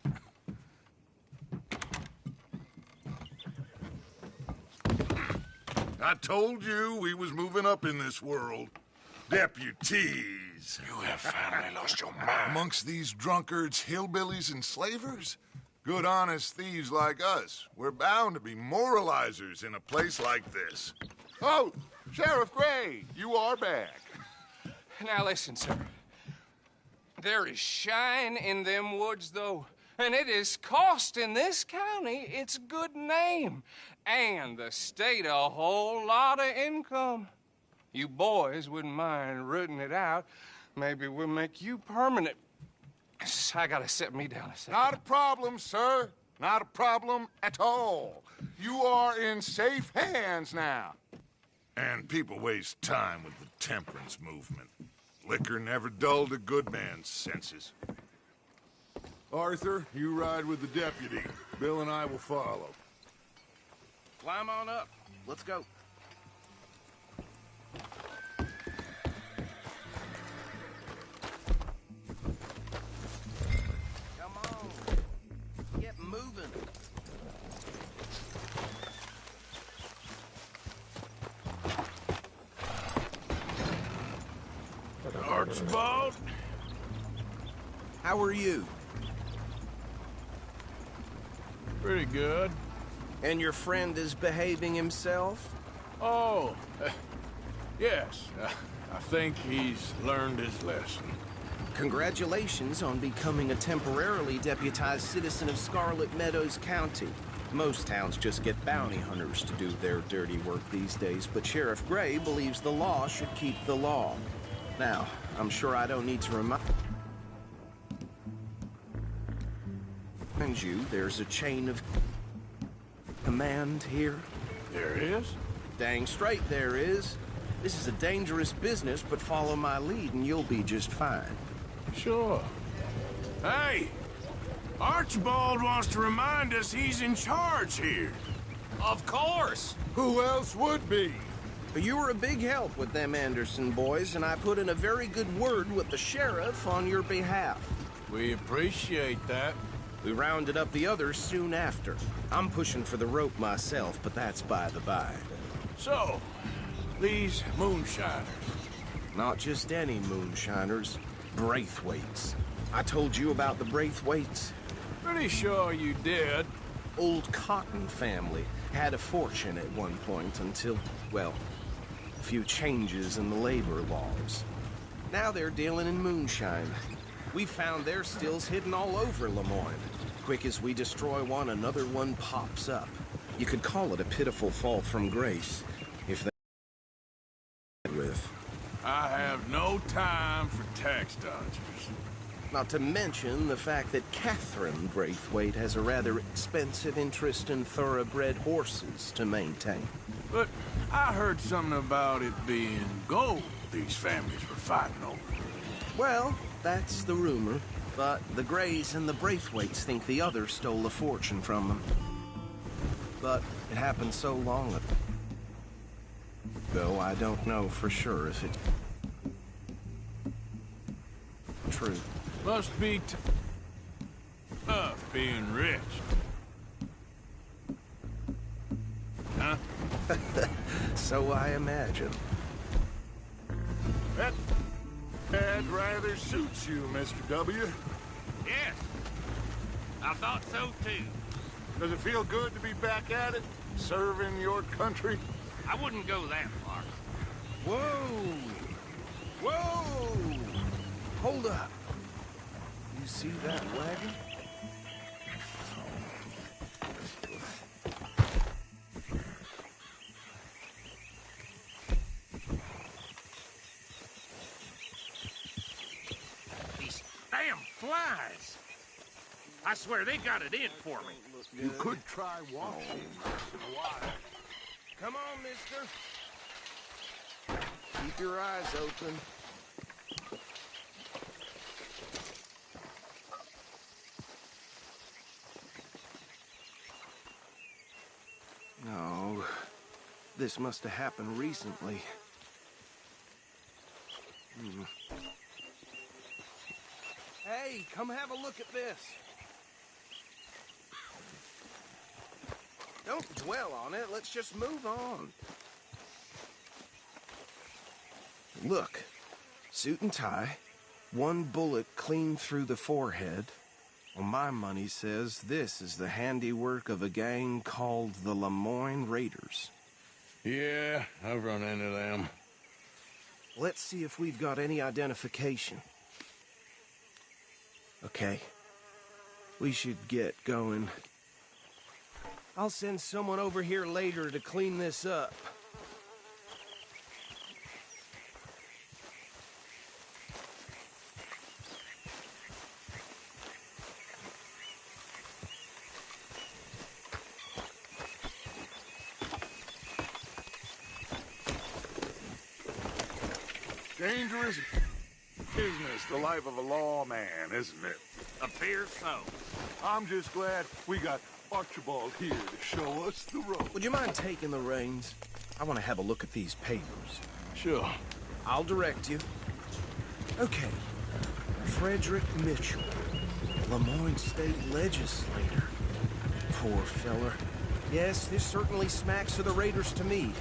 I told you we was moving up in this world. Deputies. You have finally lost your mind. Amongst these drunkards, hillbillies, and slavers? Good honest thieves like us. We're bound to be moralizers in a place like this. Oh, Sheriff Gray, you are back. Now listen, sir. There is shine in them woods, though, and it is costing this county its good name and the state a whole lot of income. You boys wouldn't mind rooting it out. Maybe we'll make you permanent. I gotta sit me down a second. Not a problem, sir. Not a problem at all. You are in safe hands now. And people waste time with the temperance movement. Liquor never dulled a good man's senses. Arthur, you ride with the deputy. Bill and I will follow. Climb on up. Let's go. Come on. Get moving. Archibald? How are you? Pretty good. And your friend is behaving himself? Oh, yes. I think he's learned his lesson. Congratulations on becoming a temporarily deputized citizen of Scarlet Meadows County. Most towns just get bounty hunters to do their dirty work these days, but Sheriff Gray believes the law should keep the law. Now, I'm sure I don't need to remind you there's a chain of command here. There is? Dang straight there is. This is a dangerous business, but follow my lead and you'll be just fine. Sure. Hey! Archibald wants to remind us he's in charge here. Of course. Who else would be? You were a big help with them Anderson boys, and I put in a very good word with the sheriff on your behalf. We appreciate that. We rounded up the others soon after. I'm pushing for the rope myself, but that's by the by. So, these moonshiners. Not just any moonshiners, Braithwaites. I told you about the Braithwaites? Pretty sure you did. Old Cotton family had a fortune at one point until, well, a few changes in the labor laws. Now they're dealing in moonshine. We found their stills hidden all over Lemoyne. Quick as we destroy one, another one pops up. You could call it a pitiful fall from grace, if they with. I have no time for tax dodgers. Not to mention the fact that Catherine Braithwaite has a rather expensive interest in thoroughbred horses to maintain. But I heard something about it being gold these families were fighting over. Well, that's the rumor. But the Grays and the Braithwaites think the others stole a fortune from them. But it happened so long ago, I don't know for sure if it's true. Must be tough being rich. Huh? So I imagine. That rather suits you, Mr. W. Yes. I thought so, too. Does it feel good to be back at it, serving your country? I wouldn't go that far. Whoa! Whoa! Hold up. You see that wagon? These damn flies. I swear they got it in for me. You could try washing once in a while. Come on, mister. Keep your eyes open. No, this must have happened recently. Hey, come have a look at this. Don't dwell on it, let's just move on. Look, suit and tie, one bullet clean through the forehead. Well, my money says this is the handiwork of a gang called the Lemoyne Raiders. Yeah, I've run into them. Let's see if we've got any identification. Okay. We should get going. I'll send someone over here later to clean this up. Dangerous business, the life of a lawman, isn't it? Appears so. I'm just glad we got Archibald here to show us the road. Would you mind taking the reins? I want to have a look at these papers. Sure. I'll direct you. Okay. Frederick Mitchell, Lemoyne State Legislator. Poor feller. Yes, this certainly smacks of the Raiders to me.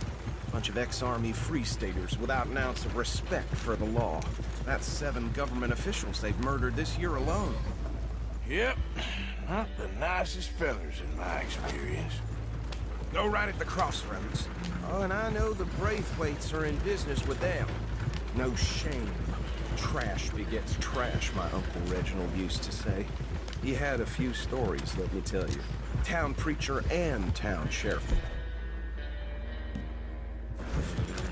Bunch of ex-Army Free Staters without an ounce of respect for the law. That's 7 government officials they've murdered this year alone. Yep. Not the nicest fellers in my experience. Go right at the crossroads. Oh, and I know the Braithwaites are in business with them. No shame. Trash begets trash, my Uncle Reginald used to say. He had a few stories, let me tell you. town preacher and town sheriff.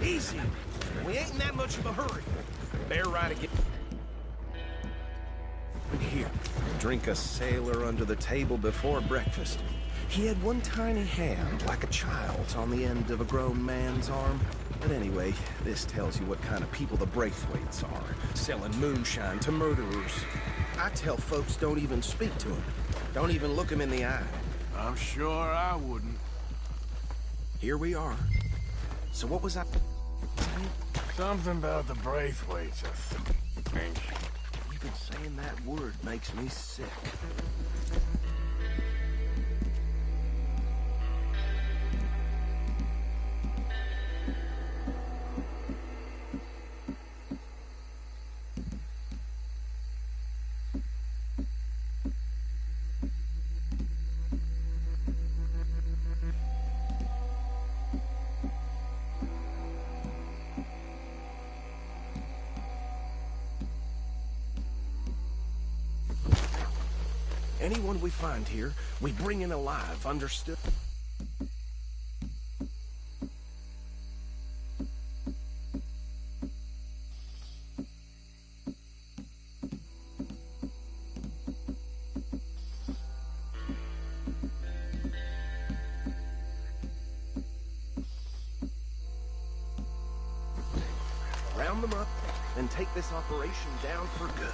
Easy. We ain't in that much of a hurry. Bear right again. Here, drink a sailor under the table before breakfast. He had one tiny hand, like a child's, on the end of a grown man's arm. But anyway, this tells you what kind of people the Braithwaites are, selling moonshine to murderers. I tell folks don't even speak to him. Don't even look him in the eye. I'm sure I wouldn't. Here we are. So what was I saying? Something about the Braithwaites, I think. Even saying that word makes me sick. Anyone we find here, we bring in alive, understood? Round them up and take this operation down for good.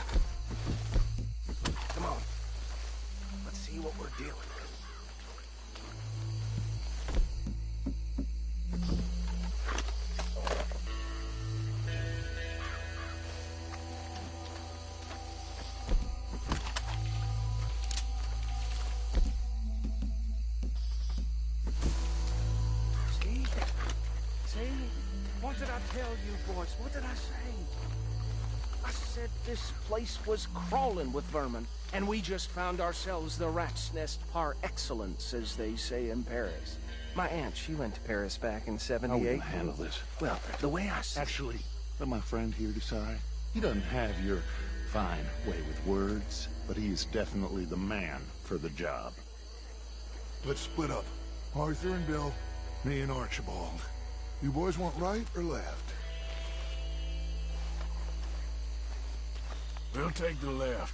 Come on. See what we're dealing with. See? What did I tell you, boys? What did I say? I said this place was crawling with vermin. And we just found ourselves the rat's nest par excellence, as they say in Paris. My aunt, she went to Paris back in '78. How are we gonna handle this? Well, the way I see Actually, let my friend here decide. He doesn't have your fine way with words, but he is definitely the man for the job. Let's split up. Arthur and Bill, me and Archibald. You boys want right or left? We'll take the left.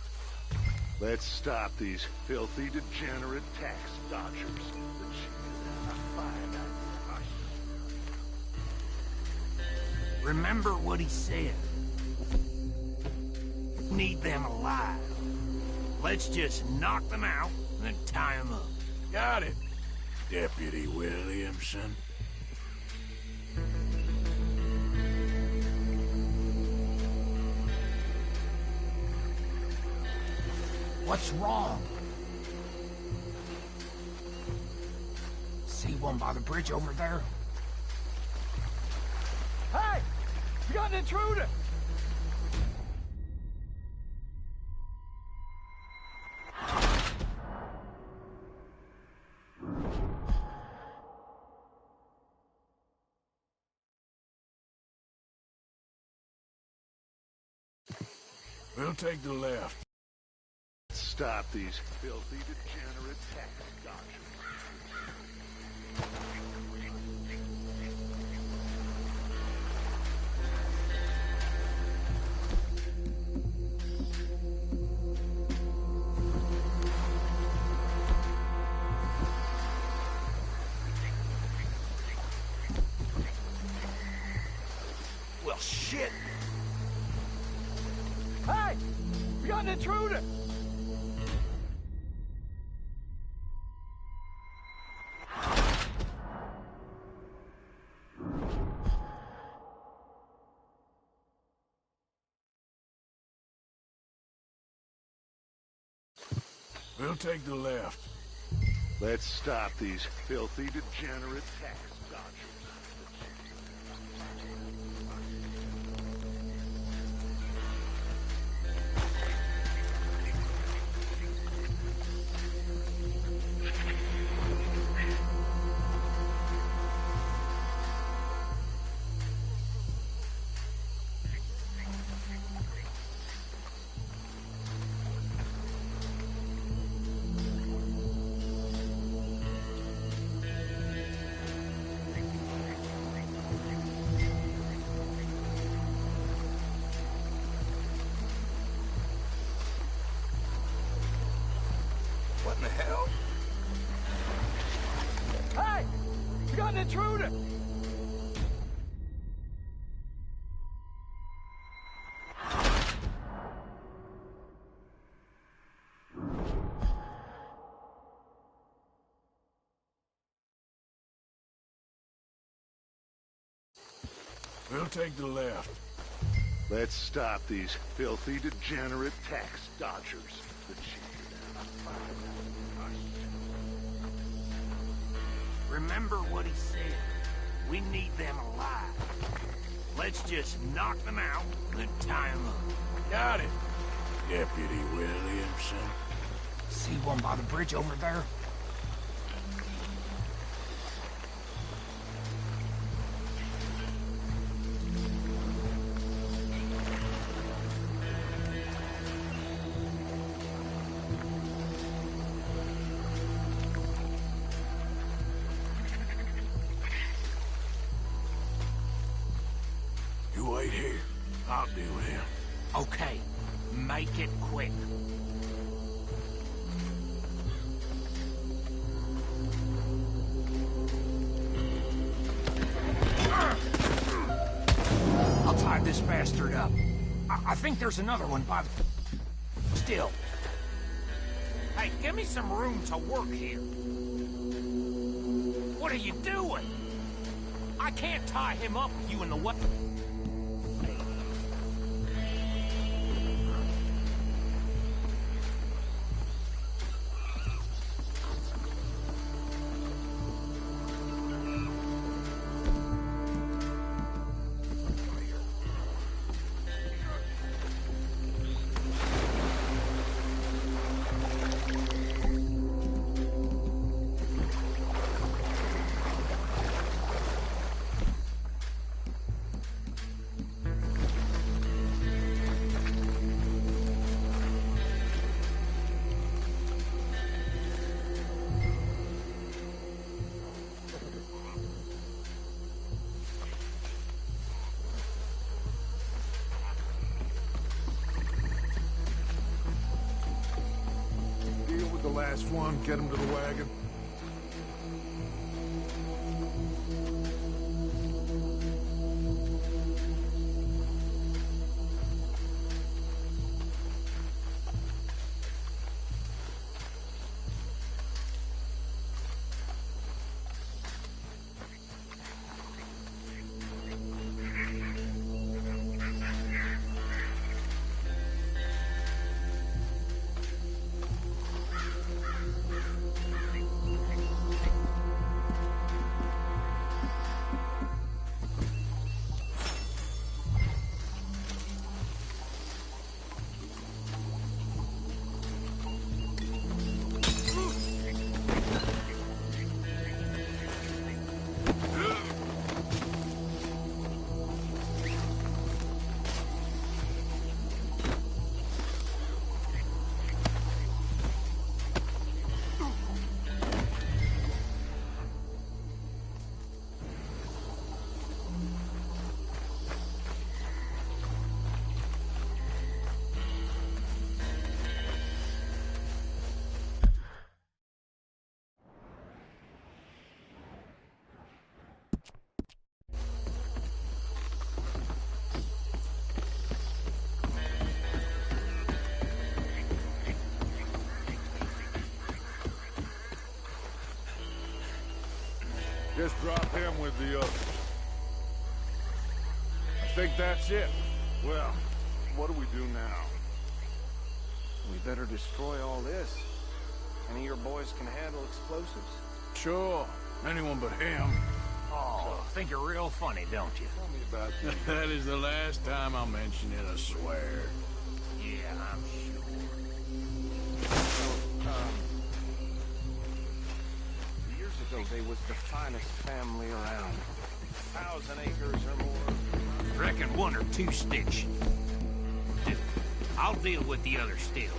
Let's stop these filthy, degenerate tax dodgers. Remember what he said. Need them alive. Let's just knock them out and then tie them up. Got it, Deputy Williamson. What's wrong? See one by the bridge over there? Hey! We got an intruder! We'll take the left. Stop these filthy, degenerate tax dodgers. Well, shit! Hey! We got an intruder! We'll take the left. Let's stop these filthy, degenerate tax dodgers. intruder! We'll take the left. Let's stop these filthy, degenerate tax dodgers. Remember what he said. We need them alive. Let's just knock them out and tie them up. Got it, Deputy Williamson. See one by the bridge over there? You wait here. I'll deal with him. Okay, make it quick. I'll tie this bastard up. I think there's another one by the... Still. Hey, give me some room to work here. What are you doing? I can't tie him up with you in the way. Last one, get him to the wagon. Just drop him with the others. I think that's it. Well, what do we do now? We better destroy all this. Any of your boys can handle explosives? Sure. Anyone but him. Oh, think you're real funny, don't you? Tell me about this. That is the last time I'll mention it, I swear. Yeah, I'm sure. Years ago, they was the finest family around. 1,000 acres or more. Reckon 1 or 2 sticks. I'll deal with the other stealers.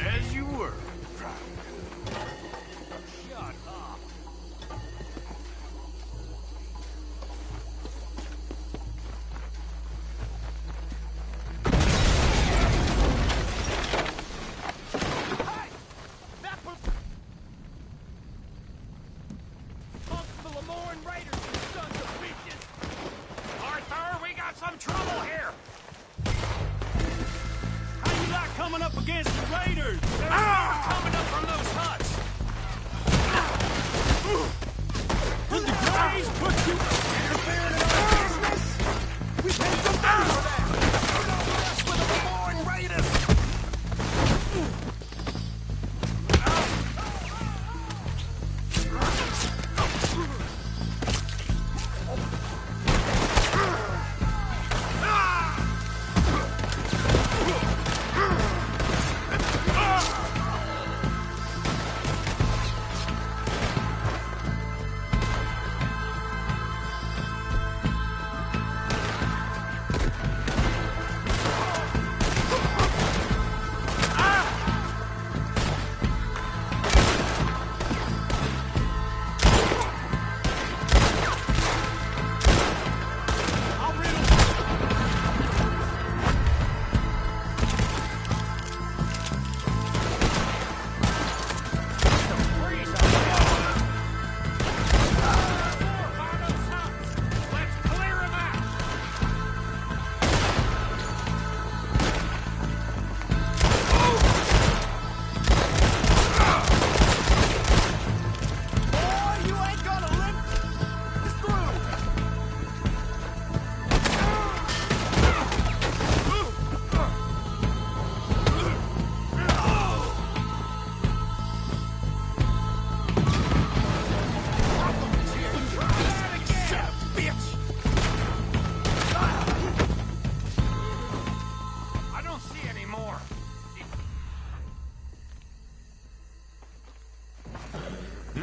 As you were. Shut up. Constable Lamore!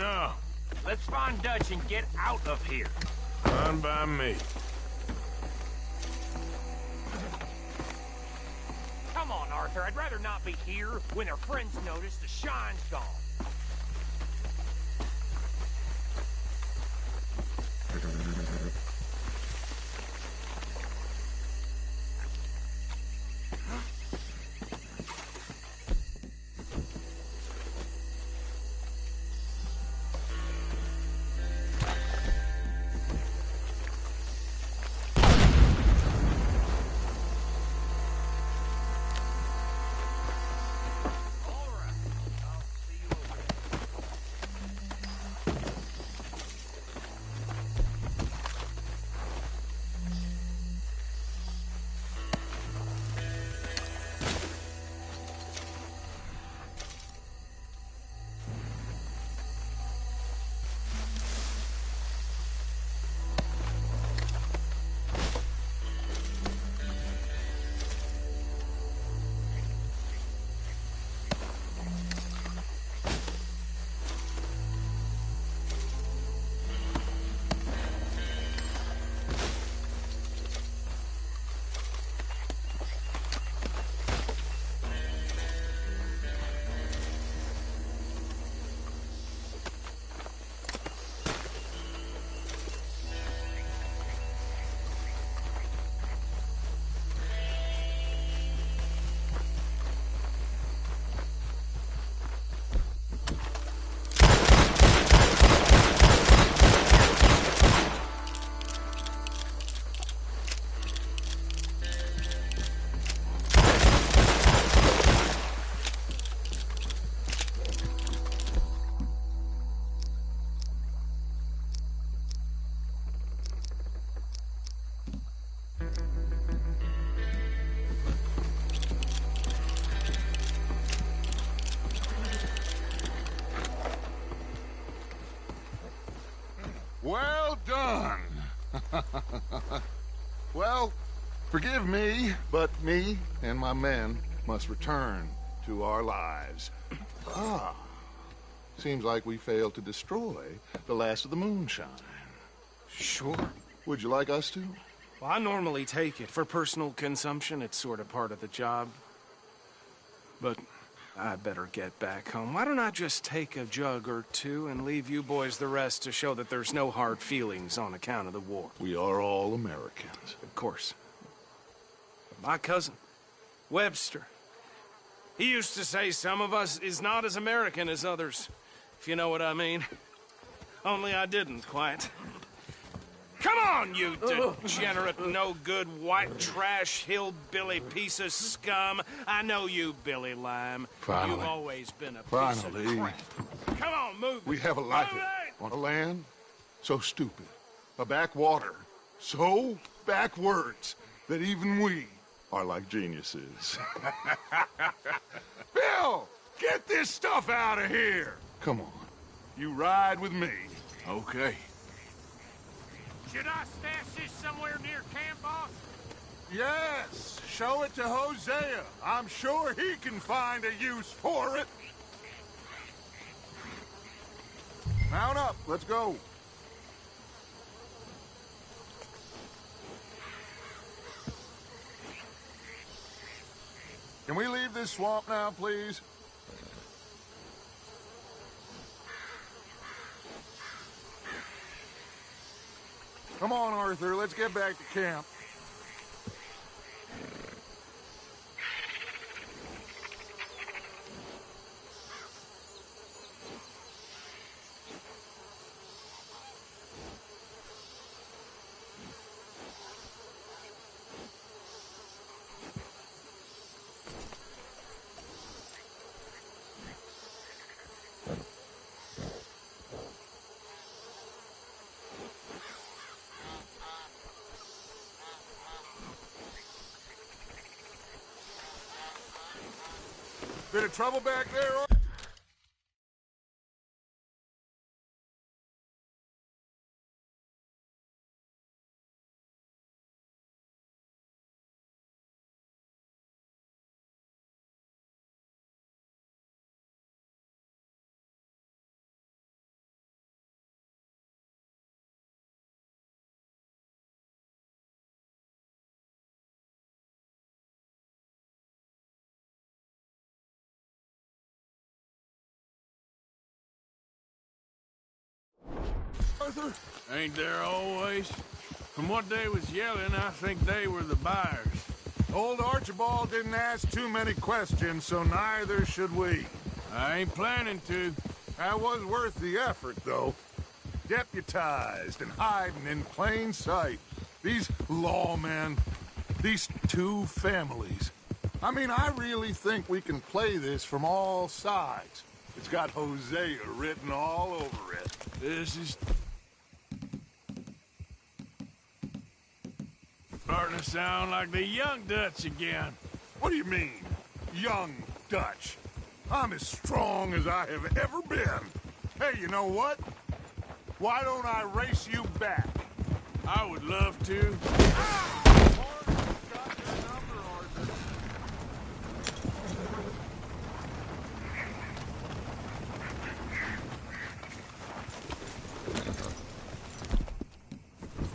No. Let's find Dutch and get out of here. Fine by me. Come on, Arthur. I'd rather not be here when our friends notice the shine's gone. Well done. Well, forgive me, but me and my men must return to our lives. Seems like we failed to destroy the last of the moonshine. Sure. Would you like us to? Well, I normally take it. For personal consumption, it's sort of part of the job. But I better get back home. Why don't I just take a jug or two and leave you boys the rest to show that there's no hard feelings on account of the war? We are all Americans. Of course. But my cousin, Webster, he used to say some of us is not as American as others, if you know what I mean. Only I didn't quite. Come on, you degenerate, no-good, white trash, hillbilly piece of scum. I know you, Billy Lime. Finally. You've always been a piece Finally. of crap. Come on, move it. We have a life Move it! on a land so stupid, a backwater so backwards that even we are like geniuses. Bill, get this stuff out of here. Come on, you ride with me. Okay. Should I stash this somewhere near camp, boss? Yes, show it to Hosea. I'm sure he can find a use for it. Mount up, let's go. Can we leave this swamp now, please? Come on, Arthur, let's get back to camp. Bit of trouble back there, Arthur? Arthur? Ain't there always? From what they was yelling, I think they were the buyers. Old Archibald didn't ask too many questions, so neither should we. I ain't planning to. That was worth the effort, though. Deputized and hiding in plain sight. These lawmen, these two families. I mean, I really think we can play this from all sides. It's got Hosea written all over it. This is starting to sound like the Young Dutch again. What do you mean, Young Dutch? I'm as strong as I have ever been. Hey, you know what? Why don't I race you back? I would love to.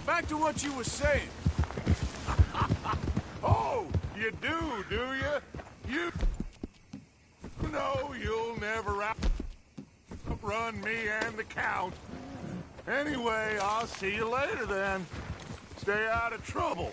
Back to what you were saying. Oh, you do you? You know you'll never outrun me and the Count. Anyway, I'll see you later then. Stay out of trouble.